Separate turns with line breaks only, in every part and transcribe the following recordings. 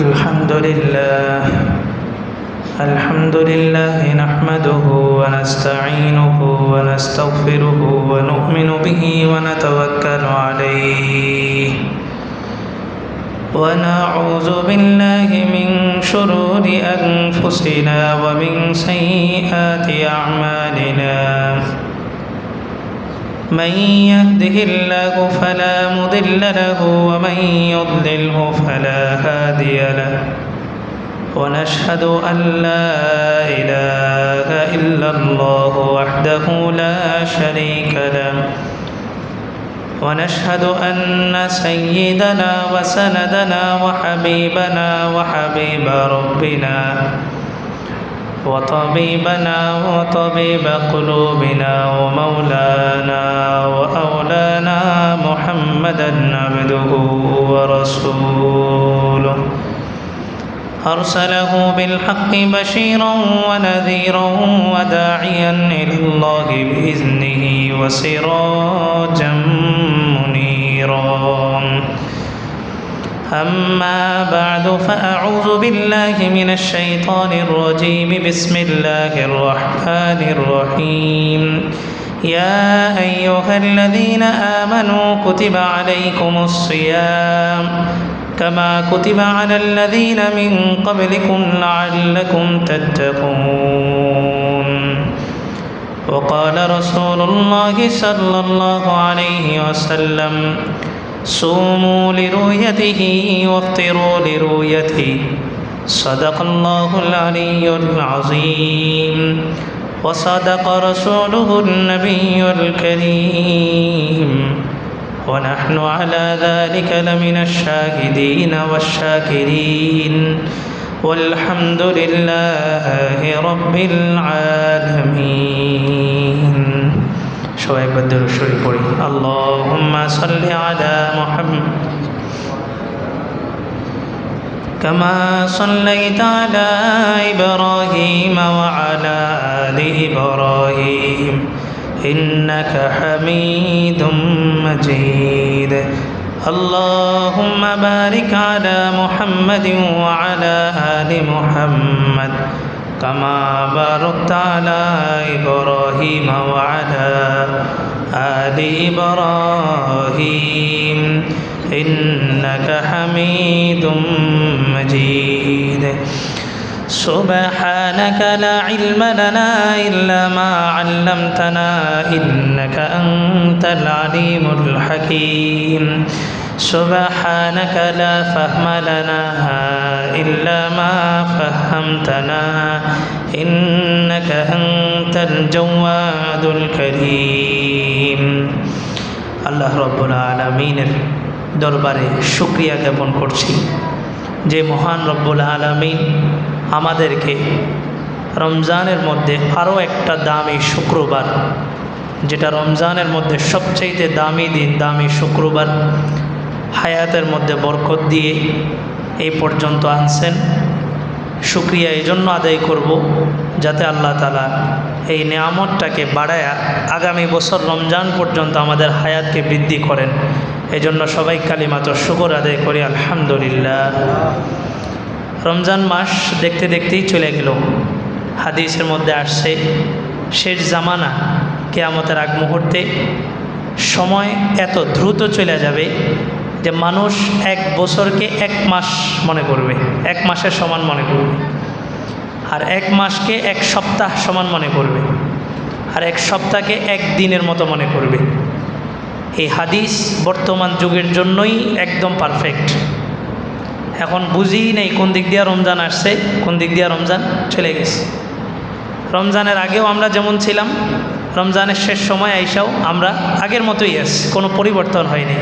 الحمد لله نحمده ونستعينه ونستغفره ونؤمن به ونتوكل عليه ونعوذ بالله من شرور أنفسنا ومن سيئات أعمالنا من يهده الله فلا مضل له ومن يضلله فلا هادي له ونشهد أن لا إله إلا الله وحده لا شريك له ونشهد أن سيدنا وسندنا وحبيبنا وحبيب ربنا وطبيبنا وطبيب قلوبنا ومولانا وأولانا محمدا عبده ورسوله أرسله بالحق بشيرا ونذيرا وداعيا إلى الله بإذنه وسراجا منيرا أما بعد فأعوذ بالله من الشيطان الرجيم بسم الله الرحمن الرحيم يا أيها الذين آمنوا كتب عليكم الصيام كما كتب على الذين من قبلكم لعلكم تتقون وقال رسول الله صلى الله عليه وسلم صوموا لرؤيته وافطروا لرؤيته صدق الله العلي العظيم وصدق رسوله النبي الكريم ونحن على ذلك لمن الشاهدين والشاكرين والحمد لله رب العالمين شوائب بدر الشريف اللهم صل على محمد كما صليت على إبراهيم وعلى آل إبراهيم إنك حميد مجيد اللهم بارك على محمد وعلى آل محمد كما باركت على إبراهيم وعلى آل إبراهيم إنك حميد مجيد سبحانك لا علم لنا إلا ما علمتنا إنك أنت العليم الحكيم سبحانك لا فهم لنا إلا ما فهمتنا إنك أنت الجواد الكريم الله رب العالمين দরবারে শুকরিয়া জ্ঞাপন করছি যে মহান রব্বুল আলামিন আমাদেরকে রমজানের মধ্যে আরও একটা দামি শুক্রবার, যেটা রমজানের মধ্যে সবচেয়ে দামি দিন, দামি শুক্রবার, হায়াতের মধ্যে বরকত দিয়ে এই পর্যন্ত আনছেন। শুকরিয়া এই জন্য আদায় করব যাতে আল্লাহ তাআলা এই নেয়ামতটাকে বাড়ায়া আগামী বছর রমজান পর্যন্ত আমাদের হায়াতকে বৃদ্ধি করেন। এই জন্য সবাই কালিমাতুশ শুকর আদায় করি আলহামদুলিল্লাহ। রমজান মাস দেখতে দেখতেই চলে গেল। হাদিসের মধ্যে আসছে শেষ জামানা, কিয়ামতের আগ মুহূর্তে সময় এত দ্রুত চলে যাবে যে মানুষ এক বছরকে এক মাস মনে করবে, এক মাসের সমান মনে করবে, আর এক মাসকে এক সপ্তাহ সমান মনে করবে, আর এক সপ্তাহকে এক দিনের মতো মনে করবে। এই হাদিস বর্তমান যুগের জন্যই একদম পারফেক্ট। এখন বুঝি নেই কোন দিক দিয়ে রমজান আসছে, কোন দিক দিয়ে রমজান চলে গেছে। রমজানের আগেও আমরা যেমন ছিলাম, রমজানের শেষ সময় আইসাও আমরা আগের মতোই আছি, কোনো পরিবর্তন হয়নি।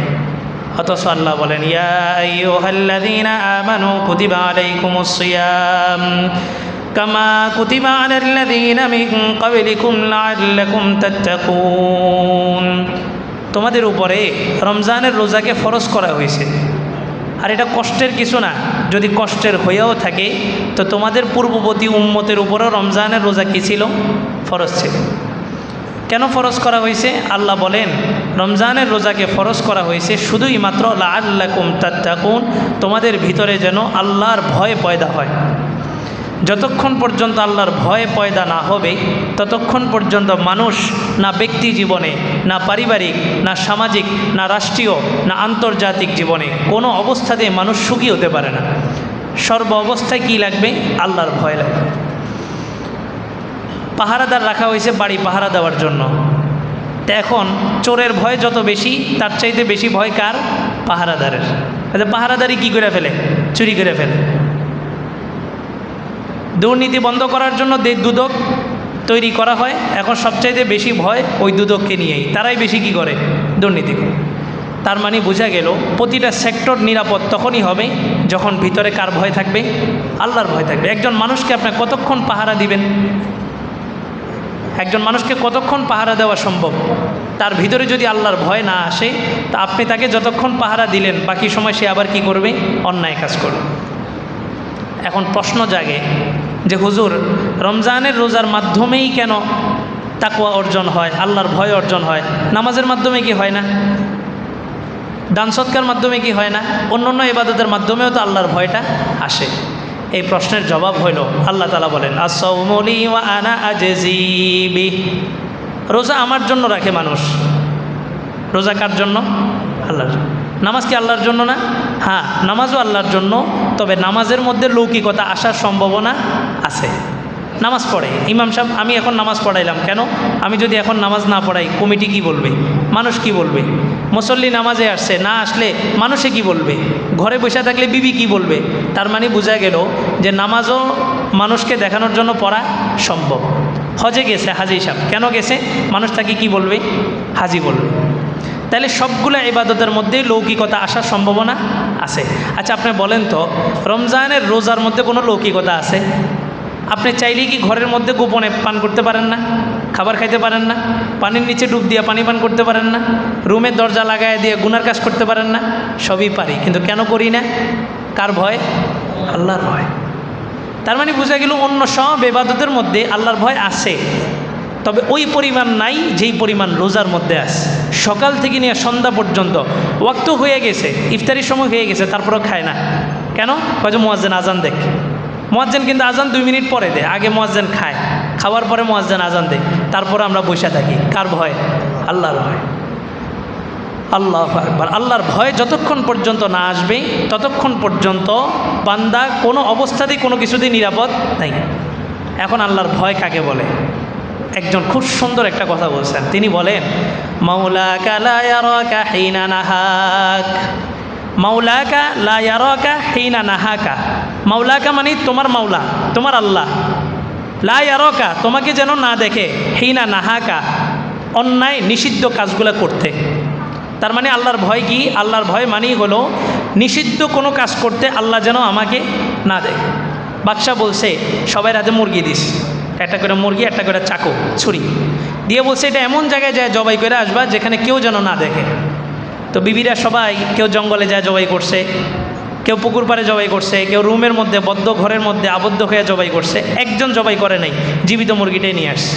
অথচ আল্লাহ বলেন ইয়া আইয়ুহাল্লাযীনা আমানু কুতিবা আলাইকুমুস সিয়াম কামা কুতিবা আলাল্লাযীনা মিন ক্বাবলিকুম লাআল্লাকুম তাত্তাকুন। তোমাদের উপরে রমজানের রোজাকে ফরজ করা হয়েছে, আর এটা কষ্টের কিছু না। যদি কষ্টের হয়েও থাকে তো তোমাদের পূর্ববর্তী উম্মতের উপরেও রমজানের রোজা কী ছিল? ফরজ ছিল। কেন ফরজ করা হয়েছে? আল্লাহ বলেন রমজানের রোজাকে ফরজ করা হয়েছে শুধুই মাত্র লাআল্লাকুম তাত্তাকুন, তোমাদের ভিতরে যেন আল্লাহর ভয় পয়দা হয়। যতক্ষণ পর্যন্ত আল্লাহর ভয় পয়দা না হবে ততক্ষণ পর্যন্ত মানুষ না ব্যক্তি জীবনে, না পারিবারিক, না সামাজিক, না রাষ্ট্রীয়, না আন্তর্জাতিক জীবনে কোনো অবস্থাতে মানুষ সুখী হতে পারে না। সর্ব অবস্থায় কী লাগবে? আল্লাহর ভয় লাগবে। পাহারাদার রাখা হয়েছে বাড়ি পাহারা দেওয়ার জন্য। তো এখন চোরের ভয় যত বেশি, তার চাইতে বেশি ভয় কার? পাহারাদারের। পাহারাদারি কী করে ফেলে? চুরি করে ফেলে। দুর্নীতি বন্ধ করার জন্য দুদক তৈরি করা হয়, এখন সবচাইতে বেশি ভয় ওই দুদককে নিয়েই, তারাই বেশি কি করে? দুর্নীতি করে। তার মানে বোঝা গেল প্রতিটা সেক্টর নিরাপদ তখনই হবে যখন ভিতরে কার ভয় থাকবে? আল্লাহর ভয় থাকবে। একজন মানুষকে আপনি কতক্ষণ পাহারা দিবেন? একজন মানুষকে কতক্ষণ পাহারা দেওয়া সম্ভব? তার ভিতরে যদি আল্লাহর ভয় না আসে, তা আপনি তাকে যতক্ষণ পাহারা দিলেন বাকি সময় সে আবার কি করবে? অন্যায় কাজ করবে। এখন প্রশ্ন জাগে যে হুজুর, রমজানের রোজার মাধ্যমেই কেন তাকওয়া অর্জন হয়, আল্লাহর ভয় অর্জন হয়? নামাজের মাধ্যমে কি হয় না? দান সৎকার মাধ্যমে কি হয় না? অন্য ইবাদতের মাধ্যমেও তো আল্লাহর ভয়টা আসে। এই প্রশ্নের জবাব হইল আল্লাহ তাআলা বলেন আস-সাওমু লি ওয়া আনা আজজি বিহি। রোজা আমার জন্য রাখে মানুষ। রোজা কার জন্য? আল্লাহর। নামাজ কি আল্লাহর জন্য না? হ্যাঁ, নামাজও আল্লাহর জন্য, তবে নামাজের মধ্যে লৌকিকতা আসার সম্ভাবনা আছে। নামাজ পড়ে ইমাম সাহেব, আমি এখন নামাজ পড়াইলাম, কেন? আমি যদি এখন নামাজ না পড়াই কমিটি কি বলবে? মানুষ কি বলবে? মুসল্লি নামাজে আসছে, না আসলে মানুষে কি বলবে? ঘরে বসে থাকলে বিবি কি বলবে? তার মানে বোঝা গেল যে নামাজও মানুষকে দেখানোর জন্য পড়া সম্ভব। হজে গেছে হাজি সাহেব, কেন গেছে? মানুষ তাকে কি বলবে? হাজি বলবে। তাহলে সবগুলো ইবাদতের মধ্যেই লৌকিকতা আসার সম্ভাবনা আছে। আচ্ছা আপনি বলেন তো, রমজানের রোজার মধ্যে কোনো লৌকিকতা আছে? আপনি চাইলেই কি ঘরের মধ্যে গোপনে পান করতে পারেন না? খাবার খাইতে পারেন না? পানির নিচে ডুব দিয়ে পানি পান করতে পারেন না? রুমের দরজা লাগায় দিয়ে গুনার কাজ করতে পারেন না? সবই পারি, কিন্তু কেন করি না? কার ভয়? আল্লাহর ভয়। তার মানে বোঝা গেল অন্য সব ইবাদতের মধ্যে আল্লাহর ভয় আছে, তবে ওই পরিমাণ নাই যেই পরিমাণ রোজার মধ্যে আছে। সকাল থেকে নিয়ে সন্ধ্যা পর্যন্ত ওয়াক্ত হয়ে গেছে, ইফতারির সময় হয়ে গেছে, তারপরেও খায় না। কেন? হয়তো মুয়াজ্জিন আজান দেখ। মুয়াজ্জিন কিন্তু আজান 2 মিনিট পরে দেয়, আগে মুয়াজ্জিন খায়, খাওয়ার পরে মুয়াজ্জিন আজান দেয়, তারপরে আমরা বসে থাকি। কার ভয়? আল্লাহর ভয়। আল্লাহু আকবার। আল্লাহর ভয় যতক্ষণ পর্যন্ত না আসবে ততক্ষণ পর্যন্ত বান্দা কোনো অবস্থাতেই কোনো কিছুতেই নিরাপদ নাই। এখন আল্লাহর ভয় কাকে বলে? একজন খুব সুন্দর একটা কথা বলছেন, তিনি বলেন মাওলাকা লা ইয়ারাকা হিনা নাহাক। মাওলাকা লা ইয়ারাকা হিনা নাহাকা। মাওলাকা মানে তোমার মাওলা, তোমার আল্লাহ। লা ইয়ারাকা, তোমাকে যেন না দেখে, হিনা নাহাকা, অন্যায় নিষিদ্ধ কাজগুলো করতে। তার মানে আল্লাহর ভয় কি? আল্লাহর ভয় মানেই হলো নিষিদ্ধ কোনো কাজ করতে আল্লাহ যেন আমাকে না দেখে। বাদশা বলছে সবাই রাতে মুরগি দিস, একটা করে মুরগি, একটা করে চাকু, ছুরি দিয়ে বলছে এটা এমন জায়গায় যায় জবাই করে আসবা যেখানে কেউ যেন না দেখে। তো বিবিরা সবাই, কেউ জঙ্গলে যায় জবাই করছে, কেউ পুকুর পাড়ে জবাই করছে, কেউ রুমের মধ্যে বদ্ধ ঘরের মধ্যে আবদ্ধ হয়ে জবাই করছে, একজন জবাই করে নাই, জীবিত মুরগিটাই নিয়ে আসছে।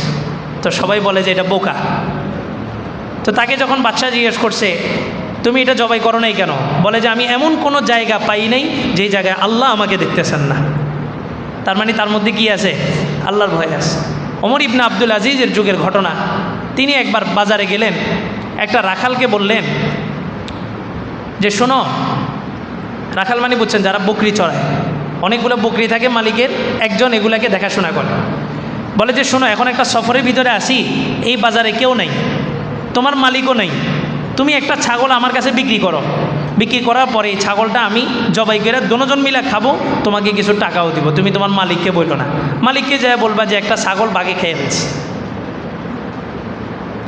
তো সবাই বলে যে এটা বোকা। তো তাকে যখন বাদশা জিজ্ঞেস করছে তুমি এটা জবাই করো নাই কেন, বলে যে আমি এমন কোনো জায়গা পাই নাই যেই জায়গায় আল্লাহ আমাকে দেখতেছেন না। তার মানে তার মধ্যে কি আছে? আল্লাহর ভয় আছে। ওমর ইবনে আব্দুল আজিজের যুগের ঘটনা, তিনি একবার বাজারে গেলেন, একটা রাখালকে বললেন যে শোনো, রাখাল মানে বুঝছেন যারা বকরি চড়ায়, অনেকগুলো বকরি থাকে মালিকের, একজন এগুলাকে দেখাশোনা করে। বলে যে শোনো, এখন একটা সফরের ভিতরে আসি, এই বাজারে কেউ নেই, তোমার মালিকও নেই, তুমি একটা ছাগল আমার কাছে বিক্রি করো, বিক্রি করার পরে এই ছাগলটা আমি জবাই করে দুজন মিলে খাবো, তোমাকে কিছু টাকাও দিব, তুমি তোমার মালিককে বললো না। মালিককে যায় বলবা যে একটা ছাগল বাঘে খেয়ে ফেলছে।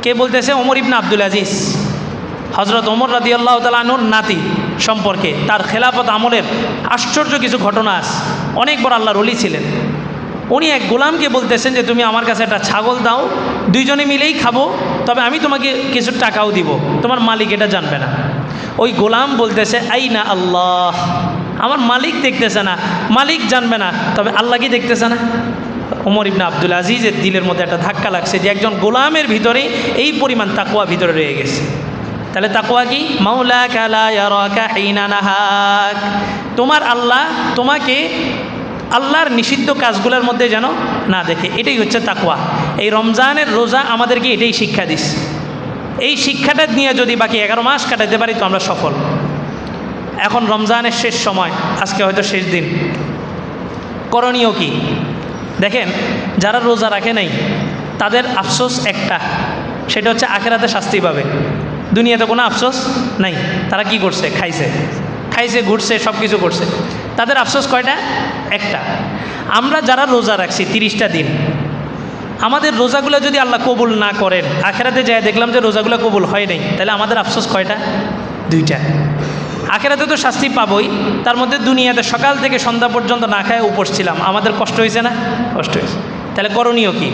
কে বলতেছে? ওমর ইবনে আব্দুল আজিজ। হজরত ওমর রাদিয়াল্লাহু তাআলা আনহুর নাতি সম্পর্কে, তার খেলাফত আমলের আশ্চর্য কিছু ঘটনা আছে। অনেক বড় আল্লাহর ওলি ছিলেন। উনি এক গোলামকে বলতেছেন যে তুমি আমার কাছে একটা ছাগল দাও, দুইজনে মিলেই খাবো, তবে আমি তোমাকে কিছু টাকাও দিব, তোমার মালিক এটা জানবে না। ওই গোলাম বলতেছে আইনা আল্লাহ, আমার মালিক দেখতেছে না, মালিক জানবে না, তবে আল্লাহ কি দেখতেছে না? ওমর ইবনে আব্দুল আজিজের দিলের মধ্যে একটা ধাক্কা লাগছে যে একজন গোলামের ভিতরে এই পরিমাণ তাকওয়া ভিতরে রয়ে গেছে। তাহলে তাকওয়া কি? মাওলাকা লা ইয়ারাকা হিনা নাহাক, তোমার আল্লাহ তোমাকে আল্লাহর নিষিদ্ধ কাজগুলোর মধ্যে যেন না দেখে, এটাই হচ্ছে তাকওয়া। এই রমজানের রোজা আমাদেরকে এটাই শিক্ষা দিস। এই শিক্ষাটা নিয়ে যদি বাকি 11 মাস কাটাতে পারি তো আমরা সফল। এখন রমজানের শেষ সময়, আজকে হয়তো শেষ দিন, করণীয় কি? দেখেন, যারা রোজা রাখে নাই তাদের আফসোস একটা, সেটা হচ্ছে আখেরাতে শাস্তি পাবে। দুনিয়াতে কোনো আফসোস নাই। তারা কি করছে? খাইছে, ঘুরছে, সব কিছু করছে। তাদের আফসোস কয়টা? একটা। আমরা যারা রোজা রাখছি 30টা দিন, আমাদের রোজাগুলো যদি আল্লাহ কবুল না করেন, আখেরাতে যায় দেখলাম যে রোজাগুলো কবুল হয় নাই, তাহলে আমাদের আফসোস কয়টা? 2টা। আখেরাতে তো শাস্তি পাবই, তার মধ্যে দুনিয়াতে সকাল থেকে সন্ধ্যা পর্যন্ত না খায় উপোস ছিলাম, আমাদের কষ্ট হয়েছে না? কষ্ট হয়েছে। তাহলে করণীয় কি?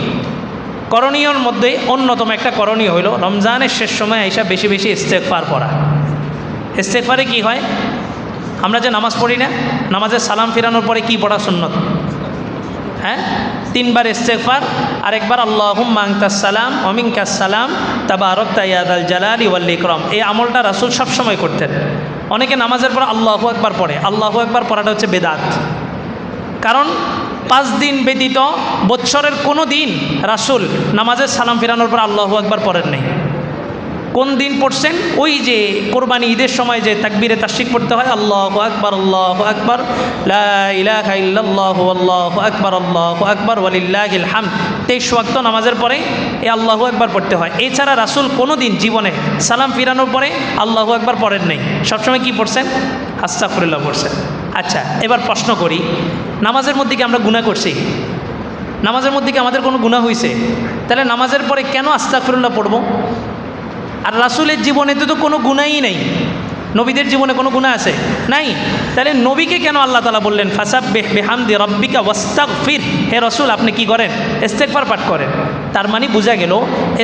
করণীয়র মধ্যে অন্যতম একটা করণীয় হলো রমজানের শেষ সময় আইসা বেশি বেশি ইস্তেগফার পড়া। ইস্তেগফারে কি হয়? আমরা যে নামাজ পড়ি না, নামাজের সালাম ফিরানোর পরে কি পড়া সুন্নত? হ্যাঁ, 3 বার ইস্তেগফার আর একবার আল্লাহুম্মা আনতাস সালাম ওয়া মিনকাস সালাম তাবারাকতা ইয়া যাল জালালি ওয়াল ইকরাম। এই আমলটা রাসূল সবসময় করতেন। অনেকে নামাজের পর আল্লাহু আকবার পড়ে। আল্লাহু আকবার পড়াটা হচ্ছে বেদাত। কারণ 5 দিন ব্যতীত বৎসরের কোনো দিন রাসূল নামাজের সালাম ফিরানোর পর আল্লাহু আকবার পড়েন নাই। কোন দিন পড়ছেন? ওই যে কোরবানি ঈদের সময় যে তাকবীরে তাশরিক পড়তে হয়, আল্লাহু আকবার লা ইলাহা ইল্লাল্লাহু আল্লাহু আকবার ওয়ালিল্লাহিল হামদ। 23 ওয়াক্ত নামাজের পরে এই আল্লাহু আকবার পড়তে হয়। এছাড়া রাসূল কোনো দিন জীবনে সালাম ফিরানোর পরে আল্লাহু আকবার পড়েন নাই। সবসময় কি পড়ছেন? আস্তাগফিরুল্লাহ পড়ছেন। আচ্ছা, এবার প্রশ্ন করি, নামাজের মধ্যে কি আমরা গুনাহ করছি? নামাজের মধ্যে কি আমাদের কোনো গুনাহ হয়েছে? তাহলে নামাজের পরে কেন আস্তাগফিরুল্লাহ পড়ব? আর রাসূলের জীবনে তো কোনো গুনাহই নেই। নবীদের জীবনে কোনো গুনাহ আছে? নাই। তাহলে নবীকে কেন আল্লাহ তাআলা বললেন ফাসাব্বিহ বিহামদি রাব্বিকা ওয়াস্তাগফির? হে রাসূল, আপনি কি করেন? ইস্তেগফার পাঠ করেন। তার মানে বোঝা গেল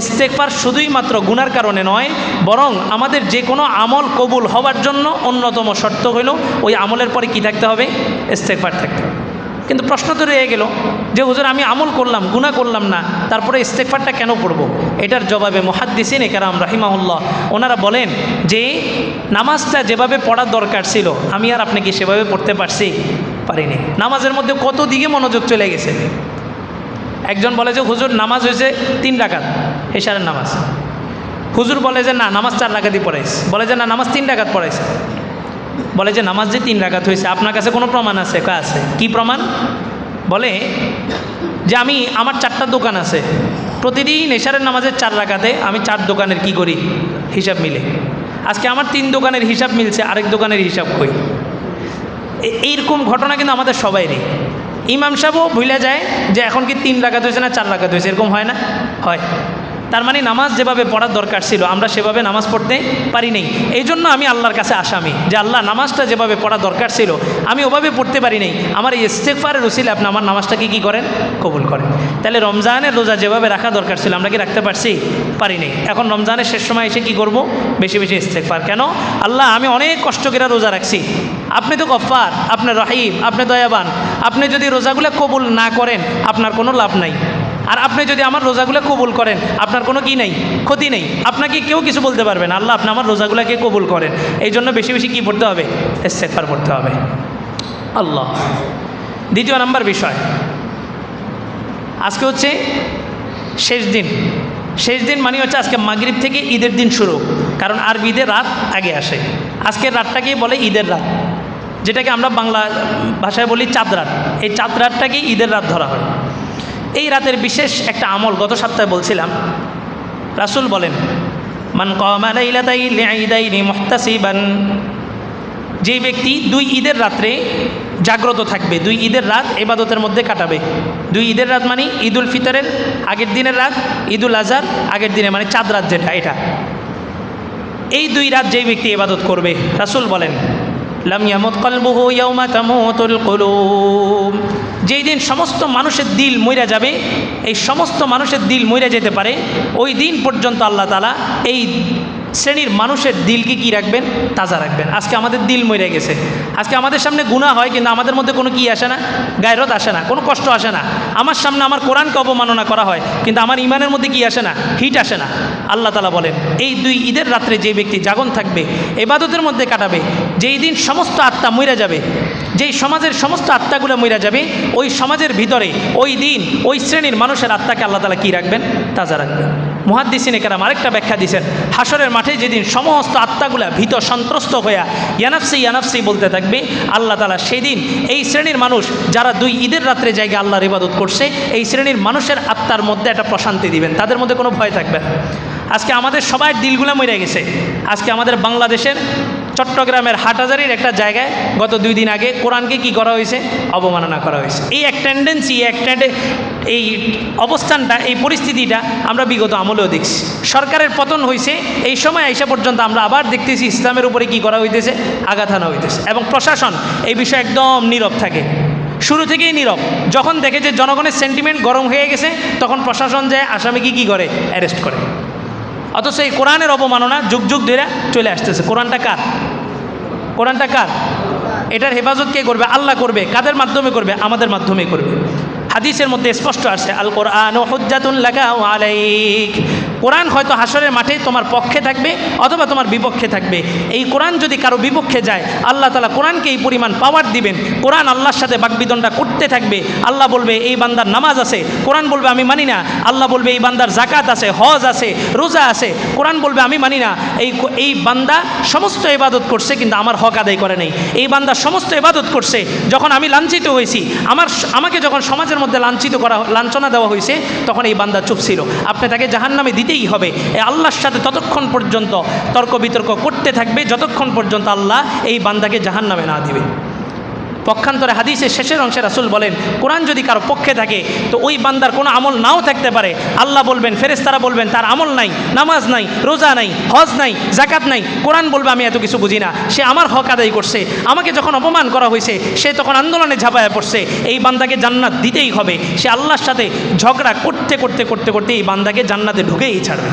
ইস্তেগফার শুধুই মাত্র গুনার কারণে নয়, বরং আমাদের যে কোনো আমল কবুল হওয়ার জন্য অন্যতম শর্ত হলো ওই আমলের পরে কি থাকতে হবে? ইস্তেগফার থাকতে হবে। কিন্তু প্রশ্ন তো রয়ে গেল যে হুজুর আমি আমল করলাম, গুনাহ করলাম না, তারপরে ইস্তেগফারটা কেন পড়ব? এটার জবাবে মুহাদ্দিসিন ইকরাম রাহিমাহুল্লাহ ওনারা বলেন যে নামাজটা যেভাবে পড়ার দরকার ছিল আমি আর আপনি কি সেভাবে পড়তে পারিনি। নামাজের মধ্যে কত দিকে মনোযোগ চলে গেছে। একজন বলে যে হুজুর নামাজ হয়েছে 3 রাকাত, এশারের নামাজ। হুজুর বলে যে না, নামাজ 4 রাকাতই পড়াইছে। বলে যে না, নামাজ 3 রাকাত পড়াইছে। বলে যে নামাজ যে 3 রাকাত হয়েছে, আপনার কাছে কোনো প্রমাণ আছে? আছে। কি প্রমাণ? বলে যে আমার 4টা দোকান আছে, প্রতিদিন এশারের নামাজের 4 রাকাতে আমি 4 দোকানের কি করি? হিসাব মিলে। আজকে আমার 3 দোকানের হিসাব মিলছে, আরেক দোকানের হিসাব কই? এইরকম ঘটনা কিন্তু আমাদের সবাইরই। ইমাম সাহেবও ভুলে যায় যে এখন কি 3 রাকাত হয়েছে না 4 রাকাত হয়েছে, এরকম হয় না? হয়। তার মানে নামাজ যেভাবে পড়ার দরকার ছিল আমরা সেভাবে নামাজ পড়তে পারি নাই। এই জন্য আমি আল্লাহর কাছে আসামি যে আল্লাহ, নামাজটা যেভাবে পড়া দরকার ছিল আমি ওভাবে পড়তে পারি নাই। আমার এই ইস্তেগফারের উসিলায় আপনি আমার নামাজটাকে কি করেন? কবুল করেন। তাহলে রমজানের রোজা যেভাবে রাখা দরকার ছিল আমরা কি রাখতে পারি নাই। এখন রমজানের শেষ সময় এসে কি করব? বেশি বেশি ইস্তেগফার। কেন? আল্লাহ, আমি অনেক কষ্ট করে রোজা রাখছি, আপনি তো গফফার, আপনি রহিম, আপনি দয়াবান। আপনি যদি রোজাগুলো কবুল না করেন আপনার কোনো লাভ নাই, আর আপনি যদি আমার রোজাগুলো কবুল করেন আপনার কোনো কি নেই, ক্ষতি নেই। আপনাকে কেউ কিছু বলতে পারবে না। আল্লাহ, আপনি আমার রোজাগুলোকে কবুল করেন। এই জন্য বেশি বেশি কি পড়তে হবে? ইস্তেগফার পড়তে হবে। আল্লাহ। দ্বিতীয় নাম্বার বিষয়, আজকে হচ্ছে শেষ দিন। শেষ দিন মানে হচ্ছে আজকে মাগরিব থেকে ঈদের দিন শুরু, কারণ আরবি ঈদের রাত আগে আসে। আজকের রাতটাকেই বলে ঈদের রাত, যেটাকে আমরা বাংলা ভাষায় বলি চাঁদ রাত। এই চাঁদ রাতটাকেই ঈদের রাত ধরা হয়। এই রাতের বিশেষ একটা আমল গত সপ্তাহে বলছিলাম। রাসূল বলেন মান কামা লাইলাতাইল ঈদাইনি মুহতাসিবান, যে ব্যক্তি 2 ঈদের রাত্রে জাগ্রত থাকবে, 2 ঈদের রাত ইবাদতের মধ্যে কাটাবে। 2 ঈদের রাত মানে ঈদুল ফিতরের আগের দিনের রাত, ঈদুল আজহার আগের দিনে, মানে চাঁদ রাত যেটা, এটা। এই 2 রাত যেই ব্যক্তি ইবাদত করবে, রাসূল বলেন লাম ইয়ামুত কলবুহু ইয়াওমা তামুতুল কুলুব, যেই দিন সমস্ত মানুষের দিল মইরা যাবে, এই সমস্ত মানুষের দিল মইরা যেতে পারে, ওই দিন পর্যন্ত আল্লাহ তাআলা এই শ্রেণীর মানুষের দিলকে কি রাখবেন? তাজা রাখবেন। আজকে আমাদের দিল মরে গেছে। আজকে আমাদের সামনে গুনাহ হয়, কিন্তু আমাদের মধ্যে কোনো কি আসে না? গায়রত আসে না, কোনো কষ্ট আসে না। আমার সামনে আমার কোরআনকে অবমাননা করা হয়, কিন্তু আমার ইমানের মধ্যে কি আসে না? হিট আসে না। আল্লাহ তাআলা বলেন, এই 2 ঈদের রাত্রে যে ব্যক্তি জাগন থাকবে, ইবাদতের মধ্যে কাটাবে, যেই দিন সমস্ত আত্মা মরে যাবে, যেই সমাজের সমস্ত আত্মাগুলো মরে যাবে, ওই সমাজের ভিতরে ওই দিন ওই শ্রেণীর মানুষের আত্মাকে আল্লাহ তাআলা কি রাখবেন? তাজা রাখবেন। মুহাদ্দিসিনে কেরাম আরেকটা ব্যাখ্যা দিয়েছেন, হাসরের মাঠে যেদিন সমস্ত আত্মাগুলা ভীত সন্ত্রস্ত হইয়া ইয়ানাফসি ইয়ানাফসি বলতে থাকবে, আল্লাহ তাআলা সেই দিন এই শ্রেণীর মানুষ যারা 2 ঈদের রাত্রে জায়গা আল্লাহর ইবাদত করছে, এই শ্রেণীর মানুষের আত্মার মধ্যে একটা প্রশান্তি দিবেন, তাদের মধ্যে কোনো ভয় থাকবে না। আজকে আমাদের সবার দিলগুলা মরে গেছে। আজকে আমাদের বাংলাদেশের চট্টগ্রামের হাটহাজারির একটা জায়গায় গত 2 দিন আগে কোরআনকে কি করা হয়েছে? অবমাননা করা হয়েছে। এই এক টেন্ডেন্সি, এই অবস্থানটা, এই পরিস্থিতিটা আমরা বিগত আমলেও দেখছি। সরকারের পতন হয়েছে, এই সময় আইসা পর্যন্ত আমরা আবার দেখতেছি ইসলামের উপরে কি করা হইতেছে? আঘাত হানা হইতেছে। এবং প্রশাসন এই বিষয়ে একদম নীরব থাকে, শুরু থেকেই নীরব। যখন দেখে যে জনগণের সেন্টিমেন্ট গরম হয়ে গেছে, তখন প্রশাসন যায় আসামিকে কি করে? অ্যারেস্ট করে। অথচ এই কোরআনের অবমাননা যুগ যুগ ধরে চলে আসতেছে। কোরআনটা কার? কোরআনটা কার? এটার হেফাজত কে করবে? আল্লাহ করবে। কাদের মাধ্যমে করবে? আমাদের মাধ্যমে করবে। হাদিসের মধ্যে স্পষ্ট আছে, আল কোরআন হুজ্জাতুন লাকা ওয়া আলাইক। কোরআন হয়তো হাসরের মাঠে তোমার পক্ষে থাকবে অথবা তোমার বিপক্ষে থাকবে। এই কোরআন যদি কারো বিপক্ষে যায়, আল্লাহ তাআলা কোরআনকে এই পরিমাণ পাওয়ার দিবেন, কোরআন আল্লাহর সাথে বাকবিতণ্ডা করতে থাকবে। আল্লাহ বলবে এই বান্দার নামাজ আছে, কোরআন বলবে আমি মানি না। আল্লাহ বলবে এই বান্দার জাকাত আছে, হজ আছে, রোজা আছে, কোরআন বলবে আমি মানি না। এই বান্দা সমস্ত ইবাদত করছে, কিন্তু আমার হক আদায় করে নাই। এই বান্দা সমস্ত ইবাদত করছে, যখন আমি লাঞ্ছিত হয়েছি, আমাকে যখন সমাজের মধ্যে লাঞ্ছনা দেওয়া হয়েছে, তখন এই বান্দা চুপ ছিল। আপনি তাকে জাহান্নামে দিতেই হবে। এই আল্লাহর সাথে ততক্ষণ পর্যন্ত তর্ক বিতর্ক করতে থাকবে যতক্ষণ পর্যন্ত আল্লাহ এই বান্দাকে জাহান্নামে না দিবে। পক্ষান্তরে হাদিসের শেষের অংশে রাসূল বলেন, কোরআন যদি কারো পক্ষে থাকে, তো ওই বান্দার কোনো আমল নাও থাকতে পারে। আল্লাহ বলবেন, ফেরেশতারা বলবেন তার আমল নাই, নামাজ নাই, রোজা নাই, হজ নাই, জাকাত নাই। কোরআন বলবে আমি এত কিছু বুঝি না, সে আমার হক আদায় করছে। আমাকে যখন অপমান করা হয়েছে, সে তখন আন্দোলনে ঝাঁপায়া পড়ছে। এই বান্দাকে জান্নাত দিতেই হবে। সে আল্লাহর সাথে ঝগড়া করতে করতে করতে করতে এই বান্দাকে জান্নাতে ঢুকেই ছাড়বে।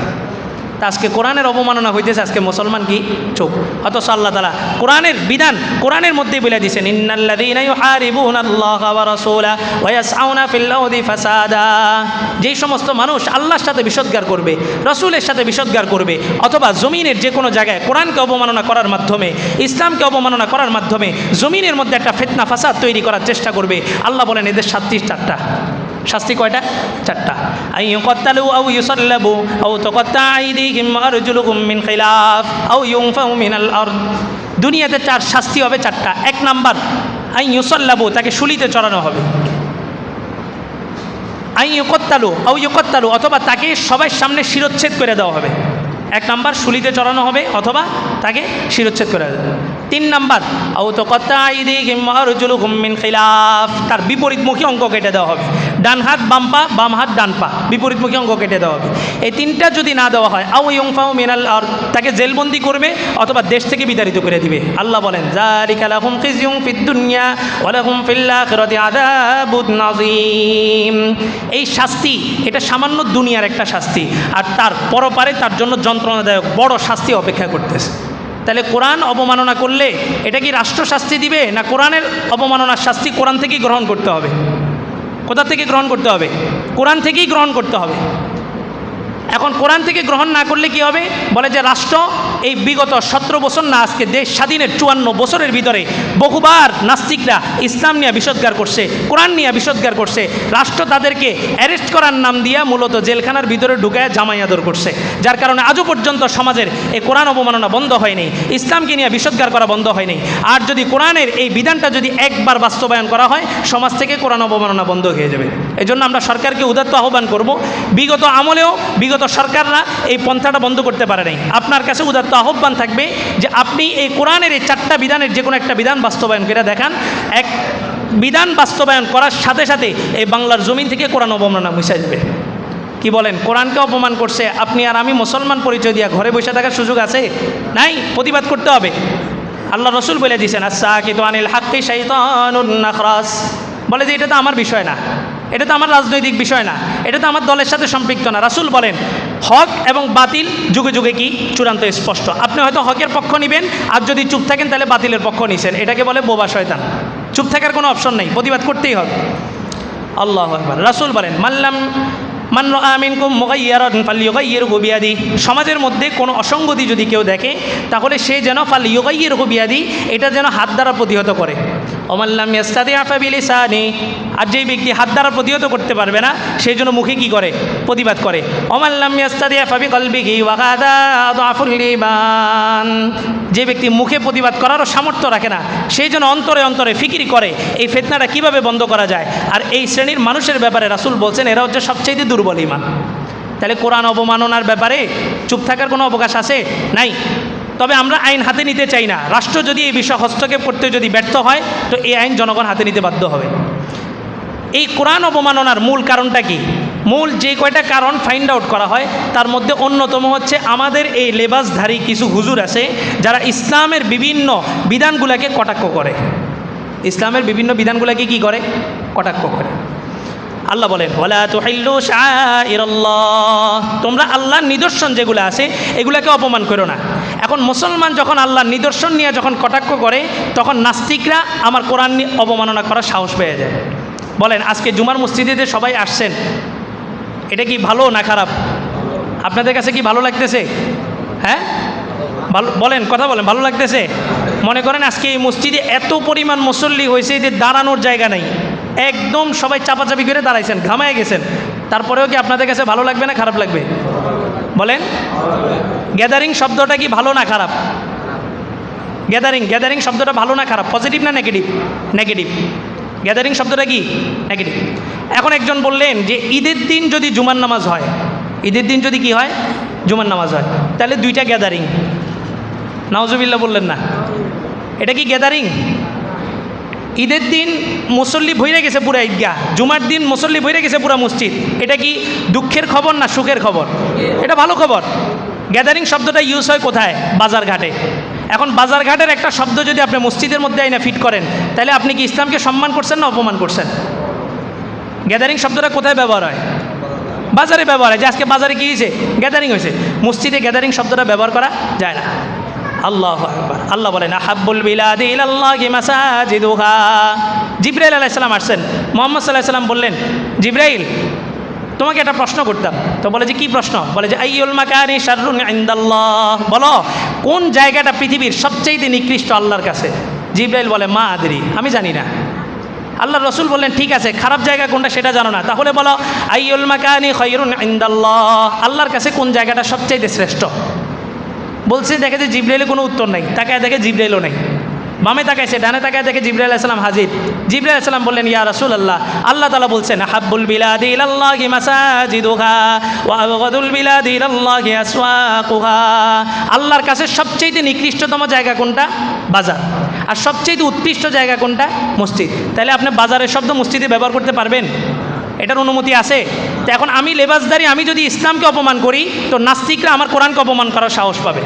আজকে কোরআনের অবমাননা হইতেছে, আজকে মুসলমান কি চুপ। অথচ আল্লাহ তাআলা কোরআনের বিধান কোরআনের মধ্যেই বলে দিয়েছেন, ইন্নাল্লাযীনা ইউহারিবুনাল্লাহা ওয়া রাসূলাহু ওয়া ইয়াসআউনা ফিল আরদি ফাসাদা। যেই সমস্ত মানুষ আল্লাহর সাথে বিশোদ্গার করবে, রাসূলের সাথে বিশোদ্গার করবে, অথবা জমিনের যে কোনো জায়গায় কোরআনকে অবমাননা করার মাধ্যমে, ইসলামকে অবমাননা করার মাধ্যমে জমিনের মধ্যে একটা ফিতনা ফাসাদ তৈরি করার চেষ্টা করবে, আল্লাহ বলেন এদের শাস্তি 4টা। শাস্তি কয়টা? 4টা। আইয়ুকাত্তালু আও ইউসাল্লাবু আও তুকাত্তা আইদিহিম ওয়া আরজুলুহুম মিন খিলাফ আও ইউনফাউ মিনাল আরদ। দুনিয়াতে 4 শাস্তি হবে 4টা। 1 নাম্বার, আইয়ুসাল্লাবু, তাকে শুলিতে চড়ানো হবে। আইয়ুকাত্তালু আও ইউকাত্তালু, অথবা তাকে সবার সামনে শিরচ্ছেদ করে দেওয়া হবে। 1 নাম্বার, শুলিতে চড়ানো হবে অথবা তাকে শিরচ্ছেদ করে দেওয়া হবে। 3 নাম্বার, আও তুকাত্তা আইদিহিম ওয়া আরজুলুহুম মিন খিলাফ, তার বিপরীতমুখী অঙ্গ কেটে দেওয়া হবে। ডান হাত বাম পা, বাম হাত ডান পা, বিপরীতমুখী অঙ্গ কেটে দেওয়া হবে। এই 3টা যদি না দেওয়া হয়, আও ইউনফাউ মিনাল আরদ, তাকে জেলবন্দি করবে অথবা দেশ থেকে বিতাড়িত করে দিবে। আল্লাহ বলেন, যালিকা লাহুম খিজিয়ুন ফিদ দুনিয়া ওয়া লাহুম ফিল আখিরাতি আযাবুন আযীম। এই শাস্তি, এটা সামান্য দুনিয়ার একটা শাস্তি, আর তার পরপারে তার জন্য যন্ত্রণাদায়ক বড় শাস্তি অপেক্ষা করতেছে। তাহলে কোরআন অবমাননা করলে এটা কি রাষ্ট্র শাস্তি দিবে, না কোরআনের অবমাননার শাস্তি কোরআন থেকেই গ্রহণ করতে হবে? কোথা থেকে গ্রহণ করতে হবে? কোরআন থেকেই গ্রহণ করতে হবে। এখন কোরআন থেকে গ্রহণ না করলে কি হবে? বলে যে রাষ্ট্র এই বিগত 17 বছর না, আজকে দেশ স্বাধীনের 54 বছরের ভিতরে বহুবার নাস্তিকরা ইসলাম নিয়ে বিশোদ্গার করছে, কোরআন নিয়ে বিশোদ্গার করছে। রাষ্ট্র তাদেরকে অ্যারেস্ট করার নাম দিয়া মূলত জেলখানার ভিতরে ঢুকায় জামাই আদর করছে, যার কারণে আজও পর্যন্ত সমাজের এই কোরআন অবমাননা বন্ধ হয়নি, ইসলামকে নিয়ে বিশোদ্গার করা বন্ধ হয়নি। আর যদি কোরআনের এই বিধানটা যদি একবার বাস্তবায়ন করা হয়, সমাজ থেকে কোরআন অবমাননা বন্ধ হয়ে যাবে। এই জন্য আমরা সরকারকে উদাত্ত আহ্বান করব, বিগত আমলেও বিগত সরকাররা এই পন্থাটা বন্ধ করতে পারে নাই। আপনার কাছে উদাত্ত আহ্বান থাকবে যে আপনি এই কোরআনের এই 4টা বিধানের যে কোনো একটা বিধান বাস্তবায়ন করে দেখান। এক বিধান বাস্তবায়ন করার সাথে সাথে এই বাংলার জমিন থেকে কোরআন অবমাননা মুছে যাবে। কি বলেন? কোরআনকে অপমান করছে, আপনি আর আমি মুসলমান পরিচয় দিয়া ঘরে বসে থাকার সুযোগ আছে? নাই, প্রতিবাদ করতে হবে। আল্লাহ রসুল বলে দিয়েছেন, আস-সাকিতু আনিল হাক্কি শাইতানুন নাখরাস, বলে যে এটা তো আমার বিষয় না, এটা তো আমার রাজনৈতিক বিষয় না, এটা তো আমার দলের সাথে সম্পৃক্ত না। রাসূল বলেন, হক এবং বাতিল যুগে যুগে কি চূড়ান্ত স্পষ্ট। আপনি হয়তো হকের পক্ষ নেবেন, আর যদি চুপ থাকেন তাহলে বাতিলের পক্ষ নিছেন। এটাকে বলে বোবা শয়তান। চুপ থাকার কোনো অপশন নেই, প্রতিবাদ করতেই হবে। আল্লাহু আকবার। রাসূল বলেন মান রাআ মিনকুম মুগায়্যিরান ফালইউগায়্যিরহু বিয়াদিহি, সমাজের মধ্যে কোনো অসঙ্গতি যদি কেউ দেখে তাহলে সে যেন ফালইউগায়্যিরহু বিয়াদিহি, এটা যেন হাত দ্বারা প্রতিহত করে। ওমান লাম ইয়াস্তাতি' ফাবিলিসানিহি, আর যেই ব্যক্তি হাত দ্বারা প্রতিহত করতে পারবে না সেই জন্য মুখে কি করে? প্রতিবাদ করে। ওমান লাম ইয়াস্তাতি' ফাবিকলবিহি ওয়া হাযা আযআফুল ঈমান, যে ব্যক্তি মুখে প্রতিবাদ করারও সামর্থ্য রাখে না সেই জন্য অন্তরে অন্তরে ফিকির করে এই ফিতনাটা কিভাবে বন্ধ করা যায়। আর এই শ্রেণীর মানুষের ব্যাপারে রাসূল বলছেন এরা হচ্ছে সবচেয়ে দুর্বল ঈমান। তাহলে কোরআন অবমাননার ব্যাপারে চুপ থাকার কোনো অবকাশ আছে? নাই। তবে আমরা আইন হাতে নিতে চাই না। রাষ্ট্র যদি এই বিষয়ে হস্তক্ষেপ করতে যদি ব্যর্থ হয় তো এই আইন জনগণ হাতে নিতে বাধ্য হবে। এই কোরআন অবমাননার মূল কারণটা কি? মূল যে কয়টা কারণ ফাইন্ড আউট করা হয় তার মধ্যে অন্যতম হচ্ছে আমাদের এই লেবাসধারী কিছু হুজুর আছে যারা ইসলামের বিভিন্ন বিধানগুলোকে কটাক্ষ করে। ইসলামের বিভিন্ন বিধানগুলোকে কি করে? কটাক্ষ করে। আল্লাহ বলেন ওয়ালা তুহিল্লু শাআইরাল্লাহ, তোমরা আল্লাহর নিদর্শন যেগুলো আছে এগুলোকে অপমান করো না। এখন মুসলমান যখন আল্লাহর নিদর্শন নিয়ে যখন কটাক্ষ করে তখন নাস্তিকরা আমার কোরআন নিয়ে অবমাননা করার সাহস পেয়ে যায়। বলেন আজকে জুমার মসজিদে সবাই আসছেন, এটা কি ভালো না খারাপ? আপনাদের কাছে কি ভালো লাগতেছে? হ্যাঁ ভালো, বলেন কথা বলেন, ভালো লাগতেছে? মনে করেন আজকে এই মসজিদে এত পরিমাণ মুসল্লি হয়েছে যে দাঁড়ানোর জায়গা নেই, একদম সবাই চাপাচাপি করে দাঁড়াইছেন, ঘামায় গেছেন, তারপরেও কি আপনাদের কাছে ভালো লাগবে না খারাপ লাগবে? বলেন গ্যাদারিং শব্দটা কি ভালো না খারাপ? গ্যাদারিং শব্দটা ভালো না খারাপ? পজিটিভ না নেগেটিভ? নেগেটিভ। গ্যাদারিং শব্দটা কি? নেগেটিভ। এখন একজন বললেন যে ঈদের দিন যদি জুমার নামাজ হয়, ঈদের দিন যদি কি হয়? জুমার নামাজ হয়, তাহলে দুইটা গ্যাদারিং। নাউজুবিল্লাহ বললেন না? এটা কি গ্যাদারিং? ঈদের দিন মুসল্লি ভইরে গেছে পুরা ঈদগাহ, জুমার দিন মুসল্লি ভইরে গেছে পুরা মসজিদ, এটা কি দুঃখের খবর না সুখের খবর? এটা ভালো খবর। গ্যাদারিং শব্দটা ইউজ হয় কোথায়? বাজার ঘাটে। এখন বাজার ঘাটের একটা শব্দ যদি আপনি মসজিদের মধ্যে আইনা ফিট করেন তাহলে আপনি কি ইসলামকে সম্মান করছেন না অপমান করছেন? গ্যাদারিং শব্দটা কোথায় ব্যবহার হয়? বাজারে ব্যবহার হয়। যে আজকে বাজারে কী হয়েছে? গ্যাদারিং হয়েছে। মসজিদে গ্যাদারিং শব্দটা ব্যবহার করা যায় না। আল্লাহু আকবার। আল্লাহ বলেন আহাব্বুল বিলাদি ইলাল্লাহি মাসাজিদুহা। জিবরাইল আলাইহিস সালাম আসছেন, মুহাম্মদ সাল্লাল্লাহু আলাইহি সাল্লাম বললেন জিবরাইল তোমাকে একটা প্রশ্ন করতাম। তো বলে যে কি প্রশ্ন? বলে যে আইয়ুল মাকানি শাররুন ইনদাল্লাহ, বলো কোন জায়গাটা পৃথিবীর সবচেয়ে নিকৃষ্ট আল্লাহর কাছে? জিবরাইল বলে মা আদরি, আমি জানি না। আল্লাহ রসুল বললেন ঠিক আছে, খারাপ জায়গা কোনটা সেটা জানো না, তাহলে বলো আইয়ুল মাকানি খায়রুন ইনদাল্লাহ, আল্লাহর কাছে কোন জায়গাটা সবচেয়ে শ্রেষ্ঠ? বলছে দেখে যে জিবরাইলের কোনো উত্তর নাই, তাকায় দেখে জিবরাইলও নেই। বামে তাকাইছে, ডানে তাকায় দেখে জিবরাইল আলাইহিস সালাম হাজির। জিবরাইল আলাইহিস সালাম বললেন ইয়া রাসূলুল্লাহ, আল্লাহ তাআলা বলছেন হাব্বুল বিলাদি ইলাল্লাহি মাসাজিদুহা ওয়া আবগাদুল বিলাদি ইলাল্লাহি আসওয়াকুহা। আল্লাহর কাছে সবচেয়ে নিকৃষ্টতম জায়গা কোনটা? বাজার। আর সবচেয়ে উৎকৃষ্ট জায়গা কোনটা? মসজিদ। তাহলে আপনি বাজারের শব্দ মসজিদে ব্যবহার করতে পারবেন? এটার অনুমতি আছে? তো এখন আমি লেবাসদারি, আমি যদি ইসলামকে অপমান করি তো নাস্তিকরা আমার কোরআনকে অপমান করার সাহস পাবে।